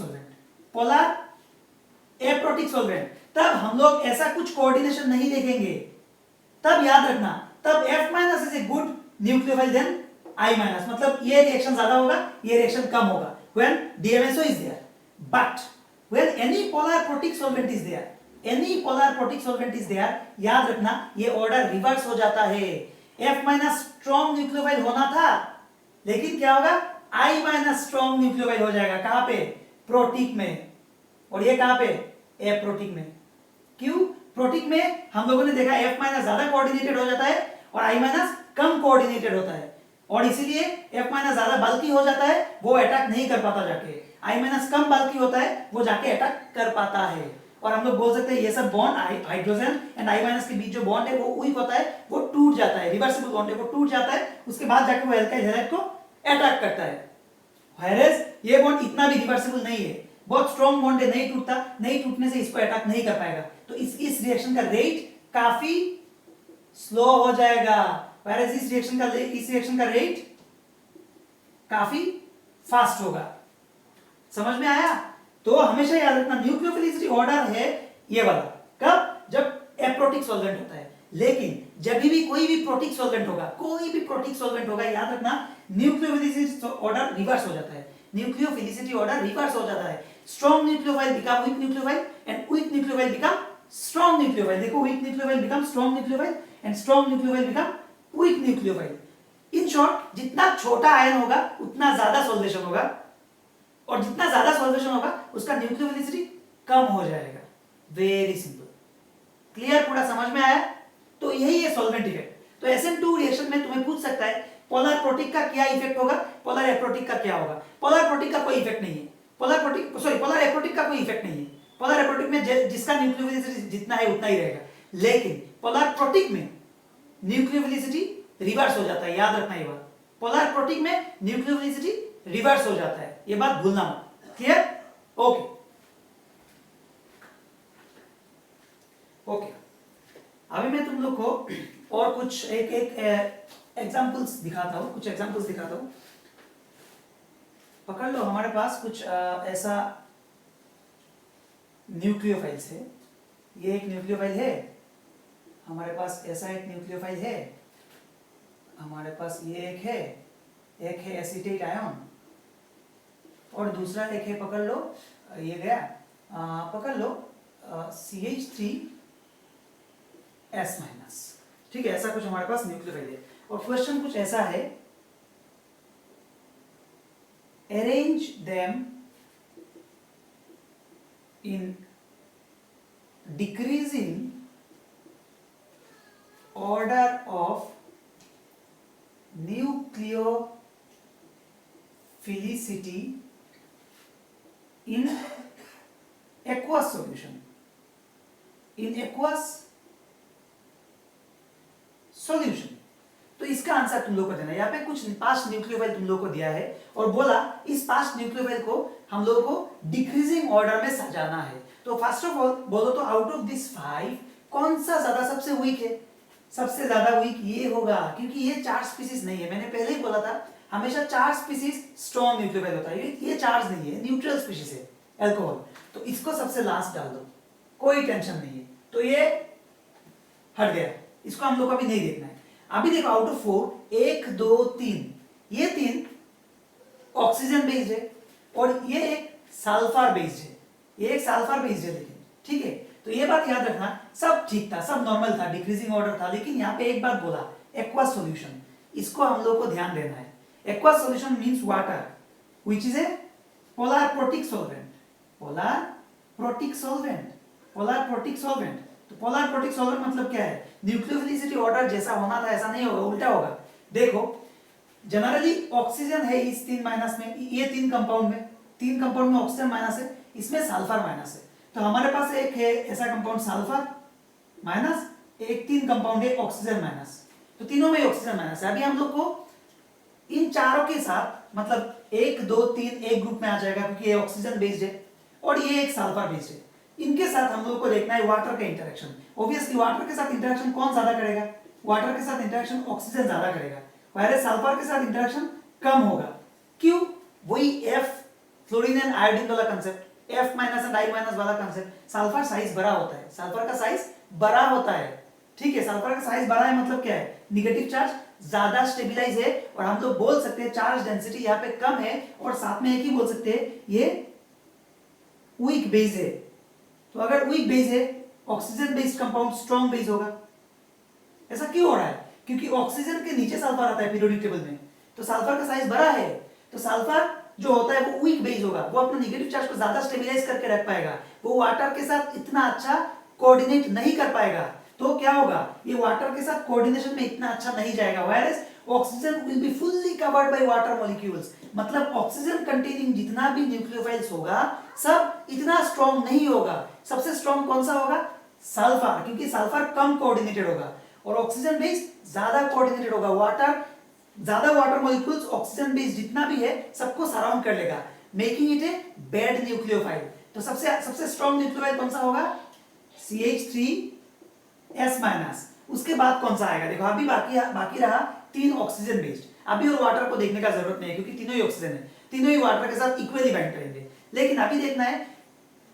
सॉल्वेंट। तब हम लोग ऐसा कुछ कोऑर्डिनेशन नहीं देखेंगे, तब याद रखना तब F minus is a good nucleophile than I minus, मतलब ये रिएक्शन ज्यादा होगा, ये रिएक्शन कम होगा when DMSO is there। but when any polar protic solvent is there, याद रखना ये ऑर्डर रिवर्स हो जाता है। F माइनस स्ट्रॉन्ग न्यूक्लियोफाइल होना था, लेकिन क्या होगा? I माइनस स्ट्रॉन्ग न्यूक्लियोफाइल हो जाएगा। कहां पे? प्रोटिक में। और ये कहां पे? एप्रोटिक में। क्यों? प्रोटिक में हम लोगों ने देखा F माइनस ज्यादा कोऑर्डिनेटेड हो जाता है और I माइनस कम कोऑर्डिनेटेड होता है, और इसीलिए F माइनस ज्यादा बल्की हो जाता है, वो अटैक नहीं कर पाता जाके। I माइनस कम बल्की होता है, वो जाके अटैक कर पाता है। और हम लोग बोल सकते हैं ये सब bond hydrogen and I minus के बीच जो बॉन्ड है वो वीक होता है, वो टूट जाता है, रिवर्सिबल बॉन्ड है वो टूट जाता है, उसके बाद जाके वो एल्काइल हैलाइड को अटैक करता है। व्हेयरएज ये बॉन्ड इतना भी रिवर्सिबल नहीं है, बहुत स्ट्रॉन्ग बॉन्ड है, नहीं टूटता, नहीं टूटने से इसको अटैक नहीं कर पाएगा। तो इस रिएक्शन का रेट काफी स्लो हो जाएगा, व्हेयरएज इस रिएक्शन का रेट काफी फास्ट होगा। समझ में आया? तो हमेशा याद रखना न्यूक्लियोफिलिसिटी ऑर्डर है ये वाला, कब? जब एप्रोटिक सॉल्वेंट होता है। लेकिन जब भी कोई भी प्रोटिक सॉल्वेंट होगा, याद रखना न्यूक्लियोफिलिसिटी ऑर्डर रिवर्स हो जाता है। Strong nucleophile become weak nucleophile and weak nucleophile become strong nucleophile. देखो, weak nucleophile become strong nucleophile and strong nucleophile become weak nucleophile. In short, जितना छोटा आयन होगा उतना ज्यादा सॉल्वेशन होगा, और जितना ज्यादा सॉल्वेशन होगा उसका न्यूक्लियोफिलिसिटी कम हो जाएगा। Very simple. क्लियर? पूरा समझ में आया? तो यही है सॉल्वेंट इफेक्ट। तो SN2 रिएक्शन में तुम्हें पूछ सकता है पोलर प्रोटिक का क्या इफेक्ट होगा, पोलर एप्रोटिक का क्या होगा। पोलर प्रोटिक का कोई इफेक्ट नहीं है, पोलर एप्रोटिक का कोई इफेक्ट नहीं है। पोलर एप्रोटिक में जिसका न्यूक्लियोफिलिसिटी जितना है उतना ही रहेगा, लेकिन पोलर प्रोटिक में न्यूक्लियोफिलिसिटी रिवर्स हो जाता है, याद रखना ये बात। पोलर प्रोटिक में न्यूक्लियोफिलिसिटी रिवर्स हो जाता है, ये बात भूलना मत। क्लियर? Okay okay. अभी मैं तुम लोग को और कुछ एक एग्जांपल्स दिखाता हूं, कुछ एग्जांपल्स दिखाता हूं। पकड़ लो, हमारे पास कुछ ऐसा न्यूक्लियोफाइल्स है। ये एक न्यूक्लियोफाइल है हमारे पास, ऐसा एक न्यूक्लियोफाइल है हमारे पास, ये एक है एसीटेट आयन, और दूसरा एक है, पकड़ लो, ये गया, पकड़ लो CH3S-। ठीक है, ऐसा कुछ हमारे पास न्यूक्लियोफाइल है। और क्वेश्चन कुछ ऐसा है, arrange them in decreasing order of nucleophilicity in aqueous solution, तो इसका आंसर तुम लोग को देना है। यहाँ पे कुछ 5 न्यूक्लियोफाइल तुम लोग को दिया है और बोला इस 5 न्यूक्लियोफाइल को हम लोगों को डिक्रीजिंग ऑर्डर में सजाना है। तो फर्स्ट ऑफ ऑल बोलो तो आउट ऑफ दिस 5 कौन सा ज्यादा सबसे वीक है? सबसे ज्यादा वीक ये होगा, क्योंकि ये चार्ज स्पीसीज नहीं है। मैंने पहले ही बोला था हमेशा चार्ज स्पीसीज स्ट्रॉन्ग न्यूक्लियोफाइल होता है, ये चार्ज नहीं है, न्यूट्रल स्पीसीज है अल्कोहल। तो इसको सबसे लास्ट डाल दो, कोई टेंशन नहीं है। तो ये हट गया, इसको हम लोग को अभी नहीं देखना है। अभी देखो आउट ऑफ 4 1 2 3, ये 3 ऑक्सीजन बेस्ड है और ये एक सल्फर बेस्ड है, ये एक सल्फर बेस्ड है। लेकिन ठीक है, तो ये बात याद रखना, सब ठीक था, सब नॉर्मल था, डिक्रीजिंग ऑर्डर था। लेकिन यहाँ पे एक बात बोला, एक्वस सॉल्यूशन, इसको हम लोग को ध्यान देना है। Aqueous solution means water which is a polar protic solvent, polar protic solvent, polar protic solvent. तो पोलर प्रोटिक सॉल्वेंट मतलब क्या है? न्यूक्लियोफिलिसिटी ऑर्डर जैसा होना था ऐसा नहीं होगा, उल्टा होगा। देखो जनरली ऑक्सीजन है इस 3 माइनस में, ये 3 कंपाउंड में ऑक्सीजन माइनस है, इसमें सल्फर माइनस है। तो हमारे पास एक है ऐसा कंपाउंड सल्फर माइनस, एक 3 कंपाउंड है ऑक्सीजन माइनस, तो तीनों में ऑक्सीजन माइनस है। अभी हम लोग को इन चारों के साथ मतलब 1 2 3 एक ग्रुप में आ जाएगा, क्योंकि ये ऑक्सीजन बेस्ड है और ये एक सल्फर बेस्ड है। इनके साथ हम लोग को देखना है वाटर का इंटरेक्शन। ऑब्वियसली वाटर के साथ इंटरेक्शन कौन ज्यादा करेगा? वाटर के साथ इंटरेक्शन ऑक्सीजन ज्यादा करेगा, वैसे सल्फर के साथ इंटरेक्शन कम होगा। क्यों? वही F फ्लोरीन एंड आयोडीन वाला concept, F minus and I minus वाला कांसेप्ट। सल्फर साइज बड़ा होता है, सल्फर का साइज बड़ा होता है। ठीक है, सल्फर का साइज बड़ा है मतलब क्या है? निगेटिव चार्ज ज्यादा स्टेबलाइज है, और हम लोग बोल सकते हैं चार्ज डेंसिटी यहाँ पे कम है, और साथ में एक ही बोल सकते हैं ये वीक बेस है। तो अगर वीक बेस है, oxygen based compound strong base होगा। ऐसा क्यों हो रहा है? क्योंकि ऑक्सीजन के नीचे सल्फर आता है पीरियोडिक टेबल में, तो सल्फर का साइज बड़ा है, तो सल्फर जो होता है वो वीक बेस होगा, वो अपना नेगेटिव चार्ज को ज्यादा स्टेबलाइज करके रख पाएगा, वो वाटर के साथ इतना अच्छा कोऑर्डिनेट नहीं कर पाएगा। तो क्या होगा? ये वाटर के साथ कोऑर्डिनेशन में इतना अच्छा नहीं जाएगा, whereas oxygen will be fully covered by water molecules. मतलब ऑक्सीजन कंटेनिंग जितना भी न्यूक्लियोफाइल्स होगा सब इतना स्ट्रॉन्ग नहीं होगा। सबसे स्ट्रॉन्ग कौन सा होगा? सल्फर, क्योंकि सल्फर कम कोऑर्डिनेटेड होगा और ऑक्सीजन बेस ज्यादा कोऑर्डिनेटेड होगा। वाटर ज्यादा वाटर मॉलिक्यूल्स ऑक्सीजन बेस जितना भी है सबको सराउंड कर लेगा, making it a bad nucleophile. तो सबसे स्ट्रॉन्ग न्यूक्लियोफाइल कौन सा होगा? CH3S-। उसके बाद कौन सा आएगा? देखो अभी बाकी रहा 3 ऑक्सीजन बेस्ड। अभी और वाटर को देखने का जरूरत नहीं है, क्योंकि तीनों ही ऑक्सीजन है, तीनों ही वाटर के साथ इक्वली बाइंड करेंगे। लेकिन अभी देखना है,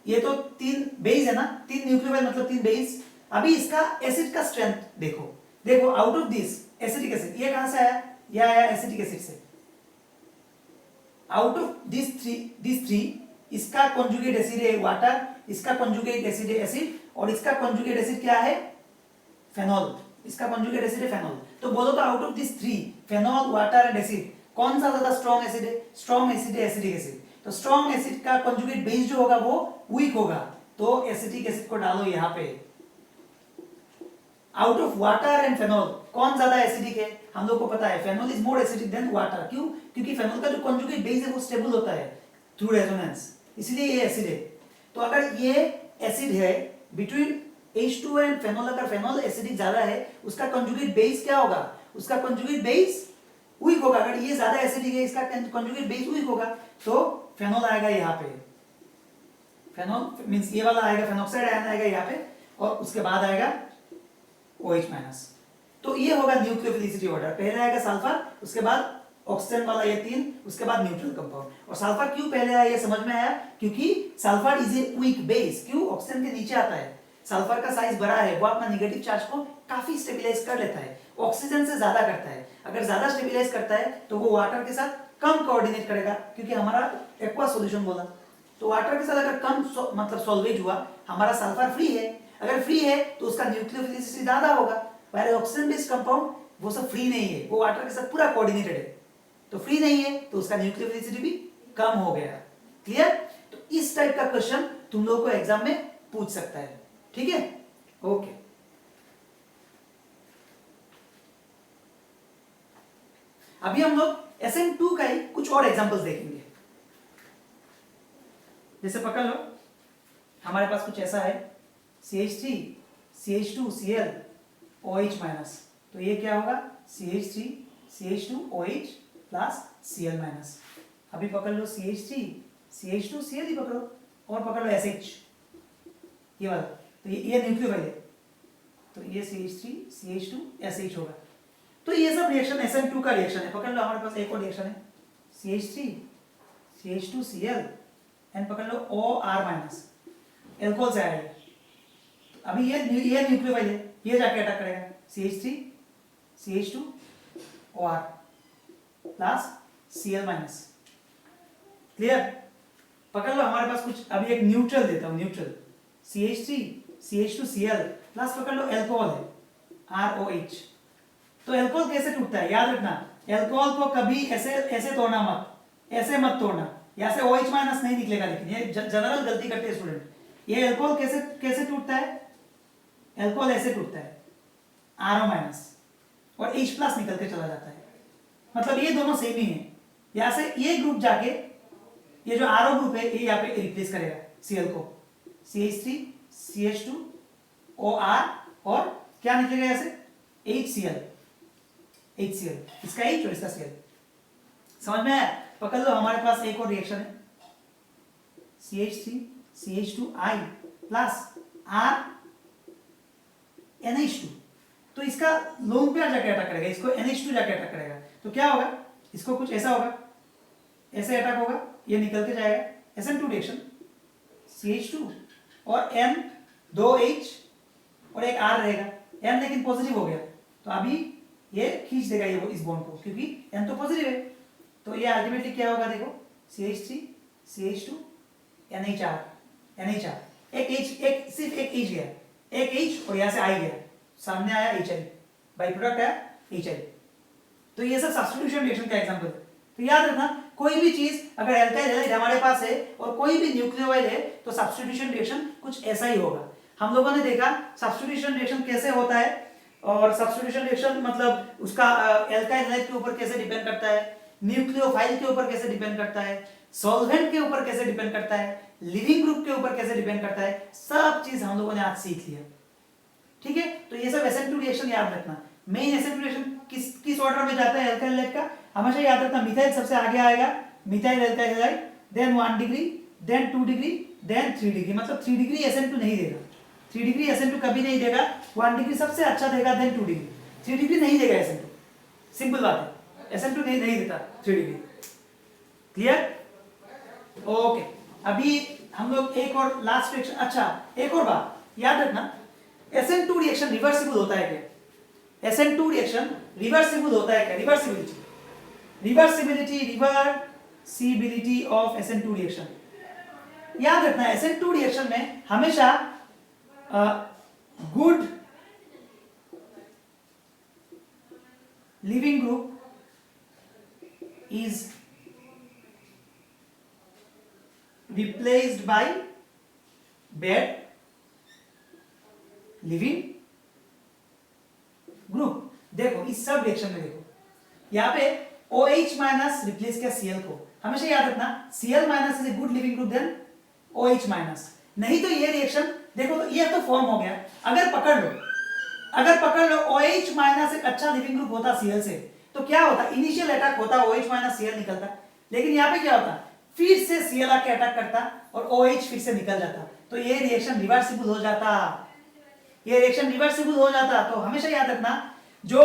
ये तो 3 बेस है ना, 3 न्यूक्लियोफाइल मतलब 3 बेस। अभी इसका एसिड का स्ट्रेंथ देखो out of this acetic acid, ये कहां से आया? ये आया एसिटिक एसिड से। आउट ऑफ दिस थ्री इसका कॉन्जुगेट एसिड है वाटर, इसका कॉन्जुगेट एसिड है एसिड, और इसका कॉन्जुगेट एसिड क्या है? फेनॉल। इसका कॉन्जुगेट एसिड है फेनॉल। तो बोलो तो out of this 3 phenol, water and acid कौन सा ज्यादा स्ट्रॉन्ग एसिड है? स्ट्रॉन्ग एसिड है एसिटिक एसिड। तो स्ट्रॉन्ग एसिड का कॉन्जुगेट बेस जो होगा वो वीक होगा, तो एसिटिक एसिड को डालो यहां पे। Out of water and phenol कौन ज्यादा एसिडिक है? हम लोग को पता है phenol is more acidic then water. क्यों? क्योंकि फेनॉल का जो कॉन्जुगेट बेस है वो स्टेबल होता है थ्रू रेजोनेंस, इसलिए ये एसिड है। तो अगर ये एसिड है बिटवीन H2 एंड फेनॉल, अगर फेनॉल एसिडिक ज्यादा है उसका कॉन्जुगेट बेस क्या होगा? उसका कॉन्जुगेट बेस वीक होगा। अगर ये ज्यादा एसिडिक है इसका कॉन्जुगेट बेस वीक होगा, तो फेनॉल आएगा यहाँ पे। फेनॉल मींस ये वाला आएगा, फेनॉक्साइड आयन आएगा यहाँ पे, और उसके बाद आएगा OH माइनस। तो ये होगा न्यूक्लियोफिलिसिटी ऑर्डर। पहले आएगा सल्फर, उसके बाद ऑक्सीजन वाला ये 3, उसके बाद न्यूट्रल कंपाउंड। और सल्फर क्यों पहले आया ये समझ में आया? क्योंकि sulphur is a weak base. क्यों? ऑक्सीजन के नीचे आता है, सल्फर का साइज बड़ा है, वो अपना नेगेटिव चार्ज को काफी स्टेबलाइज कर लेता है, ऑक्सीजन से ज्यादा करता है। अगर ज्यादा स्टेबलाइज करता है तो वो वाटर के साथ कम कोऑर्डिनेट करेगा, क्योंकि हमारा एक्वा सॉल्यूशन बोला, तो वाटर के साथ अगर कम मतलब सॉल्वेज हुआ, हमारा सल्फर फ्री है, अगर फ्री है तो उसका न्यूक्लियोफिलिसिटी ज्यादा होगा। पहले ऑक्सीजन बेस्ड कंपाउंड वो सब फ्री नहीं है, वो वाटर के साथ पूरा कोऑर्डिनेटेड है, तो फ्री नहीं है तो उसका न्यूक्लियोफिलिसिटी भी कम हो गया। क्लियर? तो इस टाइप का क्वेश्चन तुम लोगों को एग्जाम में पूछ सकता है। ठीक है? ओके। अभी हम लोग SN2 का ही कुछ और एग्जांपल्स देखेंगे। जैसे पकड़ लो, हमारे पास कुछ ऐसा है CH3 CH2 Cl OH minus, तो ये क्या होगा? CH3 CH2 OH plus Cl minus. अभी पकड़ लो CH3 CH2 Cl ही पकड़ो, और पकड़ लो SH, ये वाला, तो ये न्यूक्लियोफाइल है, तो ये CH3 CH2 SH होगा। तो ये सब रिएक्शन SN2 का रिएक्शन है। पकड़ लो हमारे पास एक और रिएक्शन है CH3 CH2 Cl एंड पकड़ लो OR माइनस, एल्कोहल से आया है। अभी ये न्यूक्लियोफाइल है, ये जाके अटैक करेगा CH3 CH2 OR plus Cl minus. Clear? पकड़ लो हमारे पास कुछ, अभी एक न्यूट्रल देता हूं, neutral CH3 CH2 Cl plus पकड़ लो एल्कोहल है ROH। तो एल्कोहल कैसे टूटता है? याद रखना, एल्कोहल को कभी ऐसे तोड़ना मत, ऐसे मत तोड़ना, यहाँ से OH माइनस नहीं निकलेगा। लेकिन ये जनरल गलती करते हैं स्टूडेंट। ये एल्कोहल कैसे टूटता है? एल्कोहल ऐसे टूटता है RO माइनस और H प्लस निकल के चला जाता है, मतलब ये दोनों सेम ही है। यहाँ से ये ग्रुप जाके ये जो RO ग्रुप है ये यहाँ पे रिप्लेस करेगा Cl को, CH3 CH2 OR और क्या निकलेगा यहाँ से? HCl, इसका H और इसका Cl। समझ में आया? पकड़ लो हमारे पास एक और रिएक्शन है CH3 CH2I plus R NH2, तो इसका लोन पेयर जाके अटैक करेगा, इसको NH2 जाके अटैक करेगा, तो क्या होगा? इसको कुछ ऐसा होगा, ऐसे अटैक होगा, ये निकल के जाएगा SN2 रिएक्शन, CH2 और N 2H और एक R रहेगा, N लेकिन पॉजिटिव हो गया, तो अभी ये खींच देगा ये इस बॉन्ड को, क्योंकि N तो पॉजिटिव है। तो ये अल्टीमेटली क्या होगा? देखो CH3 CH2 NHR, एक सिर्फ एक H गया, एक H और यहाँ से I गया, सामने आया HI, बाई प्रोडक्ट आया HI। तो ये सब सब्स्टिट्यूशन रिएक्शन का एग्जांपल है। तो याद रखना, कोई भी चीज अगर एल्काइल हैलाइड हमारे पास है और कोई भी न्यूक्लियोफाइल है तो सब्स्टिट्यूशन रिएक्शन कुछ ऐसा ही होगा। हम लोगों ने देखा सब्स्टिट्यूशन रिएक्शन कैसे होता है, और सब्स्टिट्यूशन रिएक्शन मतलब उसका एल्काइल हैलाइड के ऊपर कैसे डिपेंड करता है, न्यूक्लियोफाइल के ऊपर कैसे डिपेंड करता है, सॉल्वेंट के ऊपर कैसे डिपेंड करता है, लिविंग ग्रुप के ऊपर कैसे डिपेंड करता है, सब चीज हम लोगों ने आज सीख लिया। ठीक है? तो ये सब SN2 रिएक्शन याद रखना। मेन SN2 रिएक्शन किस ऑर्डर में जाता है एल्काइल हैलाइड का? हमेशा याद रखना, मिथाइल सबसे आगे आएगा, methyl alkyl halide, then 1 degree, then 2 degree, then 3 degree, मतलब 3 डिग्री SN2 नहीं देगा, 3 डिग्री SN2 कभी नहीं देगा, 1 डिग्री सबसे अच्छा देगा, देन 2 डिग्री, 3 डिग्री नहीं देगा SN2। सिंपल बात है, SN2 नहीं देता 3 डिग्री। क्लियर? ओके, अभी हम लोग एक और लास्ट रिएक्शन, अच्छा एक और बात याद रखना, SN2 रिएक्शन रिवर्सिबल होता है क्या? SN2 रिएक्शन रिवर्सिबल होता है क्या? Reversibility of SN2 reaction. याद रखना SN2 रिएक्शन में हमेशा good living group is replaced by bad living group. देखो इस सब रिएक्शन में देखो यहाँ पे OH माइनस रिप्लेस किया Cl को। हमेशा याद रखना Cl minus is a good living group than OH minus. नहीं तो ये रिएक्शन देखो तो ये तो फॉर्म हो गया। अगर पकड़ लो OH माइनस एक अच्छा लिविंग ग्रुप होता Cl से तो क्या होता, इनिशियल अटैक होता OH माइनस Cl निकलता, लेकिन यहाँ पे क्या होता, फिर से Cl आके अटैक करता और OH फिर से निकल जाता, तो ये रिएक्शन रिवर्सिबल हो जाता। ये रिएक्शन रिवर्सिबल हो जाता। तो हमेशा याद रखना जो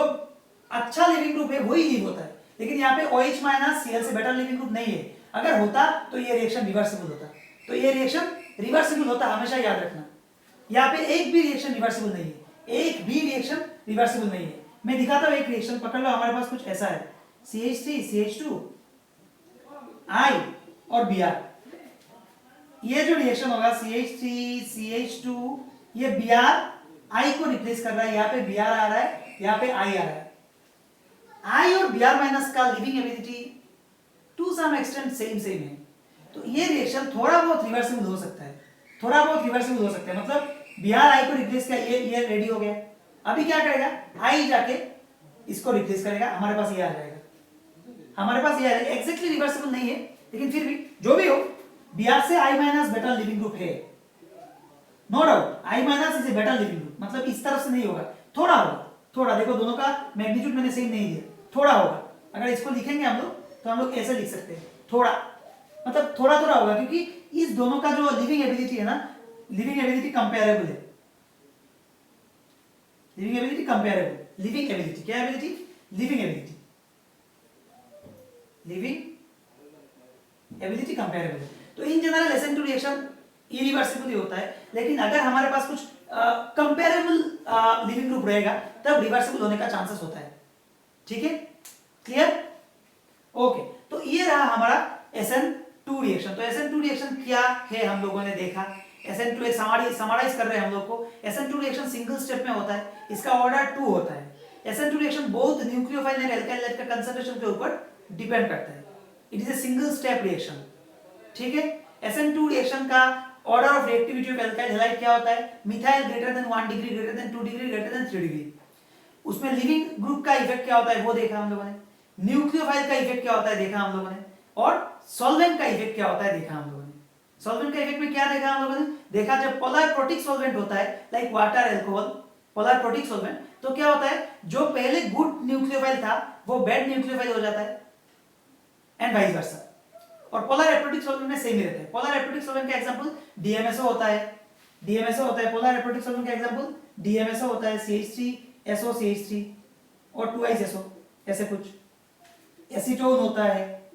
अच्छा लिविंग ग्रुप है वही लीव होता है, लेकिन यहाँ पे OH माइनस Cl से बेटर लिविंग ग्रुप नहीं है। अगर होता तो ये रिएक्शन रिवर्सिबल होता। तो ये रिएक्शन रिवर्सिबल होता, हमेशा याद रखना। यहाँ पे एक भी रिएक्शन रिवर्सिबल नहीं है, एक भी रिएक्शन रिवर्सिबल नहीं है। मैं दिखाता हूँ एक रिएक्शन, पकड़ लो। हमारे पास कुछ ऐसा है CH3 CH2 I और Br। ये जो रिएक्शन होगा CH3 CH2 ये Br I को रिप्लेस कर रहा है, यहाँ पे Br आ रहा है, यहाँ पे I आ रहा है। I और Br माइनस का living ability to some extent same है। तो ये रिएक्शन थोड़ा बहुत रिवर्सिबल हो सकता है, थोड़ा बहुत रिवर्सिबल हो सकता है। मतलब Br I को रिप्लेस किया, ये रेडी हो गया। अभी क्या करेगा, I जाके इसको रिप्लेस करेगा, हमारे पास ये आ जाएगा, हमारे पास ये आ जाएगा। एग्जैक्टली रिवर्सिबल नहीं है, लेकिन फिर भी जो भी हो Br से I minus better living group है, no doubt. I minus is a better living group, मतलब इस तरफ से नहीं होगा, थोड़ा होगा, थोड़ा। देखो दोनों का मैग्नीट्यूड मैंने सेम नहीं दिया, थोड़ा होगा। अगर इसको लिखेंगे हम लोग तो हम लोग ऐसे लिख सकते हैं, थोड़ा, मतलब थोड़ा थोड़ा होगा, क्योंकि इस दोनों का जो लिविंग एबिलिटी है ना, लिविंग एबिलिटी कंपेरेबल है। Leaving ability comparable, leaving ability क्या ability, leaving ability, leaving ability comparable है। तो in general SN2 reaction irreversible होता है, लेकिन अगर हमारे पास कुछ कंपेरेबल लिविंग ग्रुप रहेगा तब रिवर्सिबल होने का चांसेस होता है। ठीक है, क्लियर, ओके। तो ये रहा हमारा SN2 रिएक्शन। तो SN2 रिएक्शन क्या है हम लोगों ने देखा। SN2 एक समराइज कर रहे हैं हम लोग को। SN2 रिएक्शन सिंगल स्टेप में होता है, इसका ऑर्डर 2 होता है। SN2 रिएक्शन बहुत न्यूक्लियोफाइल एंड एल्काइल लाइट का कंसंट्रेशन के ऊपर डिपेंड करता है। It is a single step reaction. ठीक है, SN2 रिएक्शन का order of reactivity of alkyl halide क्या होता है, methyl greater than 1 degree, greater than 2 degree, greater than 3 degree. उसमें लिविंग ग्रुप का इफेक्ट क्या होता है वो देखा हम लोगों ने, न्यूक्लियोफाइल का इफेक्ट क्या होता है देखा हम लोगों ने, और सॉल्वेंट का इफेक्ट क्या होता है देखा हम लोगों ने। सॉल्वेंट का इफेक्ट में क्या देखा हम लोगों ने, देखा जब पोलर प्रोटिक सॉल्वेंट होता है like water, alcohol, polar protic solvent, तो क्या होता है जो पहले गुड न्यूक्लियोफाइल था वो बैड न्यूक्लियोफाइल हो जाता है, एंड वाइस वर्सा। और पोलर एप्रोटिक सॉल्वेंट में सेम ही रहता है। पोलर एप्रोटिक सॉल्वेंट का एग्जांपल DMSO होता है, DMSO होता है। पोलर एप्रोटिक सॉल्वेंट का एग्जांपल DMSO होता है, CH3SO CH3 और 2ISO, ऐसे कुछ। एसीटोन होता है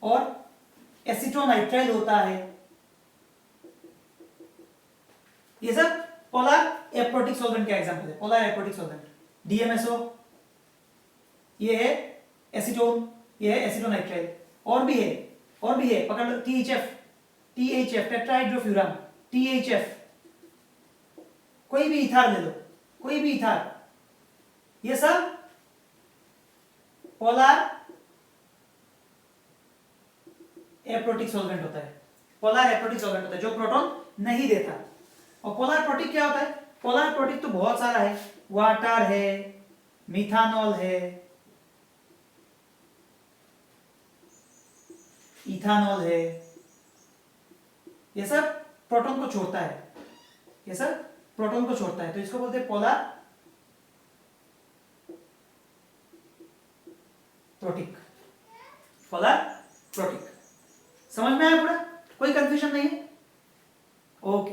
और एसीटोनाइट्राइल होता है। ये सब पोलर एप्रोटिक सॉल्वेंट का एग्जांपल है। पोलर एप्रोटिक सॉल्वेंट DMSO, ये है एसीटोन, ये है एसीटोनाइट्राइल। और भी है, पकड़ लो, THF टेट्राहाइड्रोफ्यूरान, THF, कोई भी इथार ले लो, कोई भी इथार, ये सब पोलर एप्रोटिक सॉल्वेंट होता है। पोलर एप्रोटिक सॉल्वेंट होता है जो प्रोटॉन नहीं देता। और पोलर प्रोटिक क्या होता है, पोलर प्रोटिक तो बहुत सारा है, वाटर है, मिथानॉल है, इथानॉल है, ये सब प्रोटॉन को छोड़ता है, ये सब प्रोटॉन को छोड़ता है, तो इसको बोलते हैं पोलर प्रोटिक, पोलर प्रोटिक। समझ में आया पूरा, कोई कंफ्यूजन नहीं है, ओके।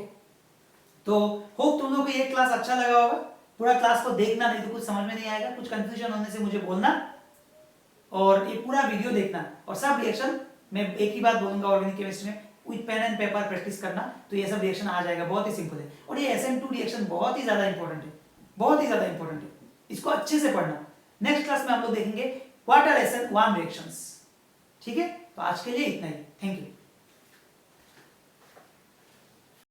तो होप तुम लोगों को ये क्लास अच्छा लगा होगा। पूरा क्लास को देखना, नहीं तो कुछ समझ में नहीं आएगा, कुछ कंफ्यूजन होने से मुझे बोलना, और ये पूरा वीडियो देखना। और सब रिएक्शन मैं एक ही बात बोलूंगा ऑर्गेनिक केमिस्ट्री में, with pen and paper practice करना, तो ये सब रिएक्शन आ जाएगा। बहुत ही सिंपल है, और ये SN2 रिएक्शन बहुत ही ज्यादा इंपॉर्टेंट है, बहुत ही ज्यादा इंपॉर्टेंट है, इसको अच्छे से पढ़ना। नेक्स्ट क्लास में हम लोग देखेंगे व्हाट आर SN1 रिएक्शंस। ठीक है, तो आज के लिए इतना ही, थैंक यू।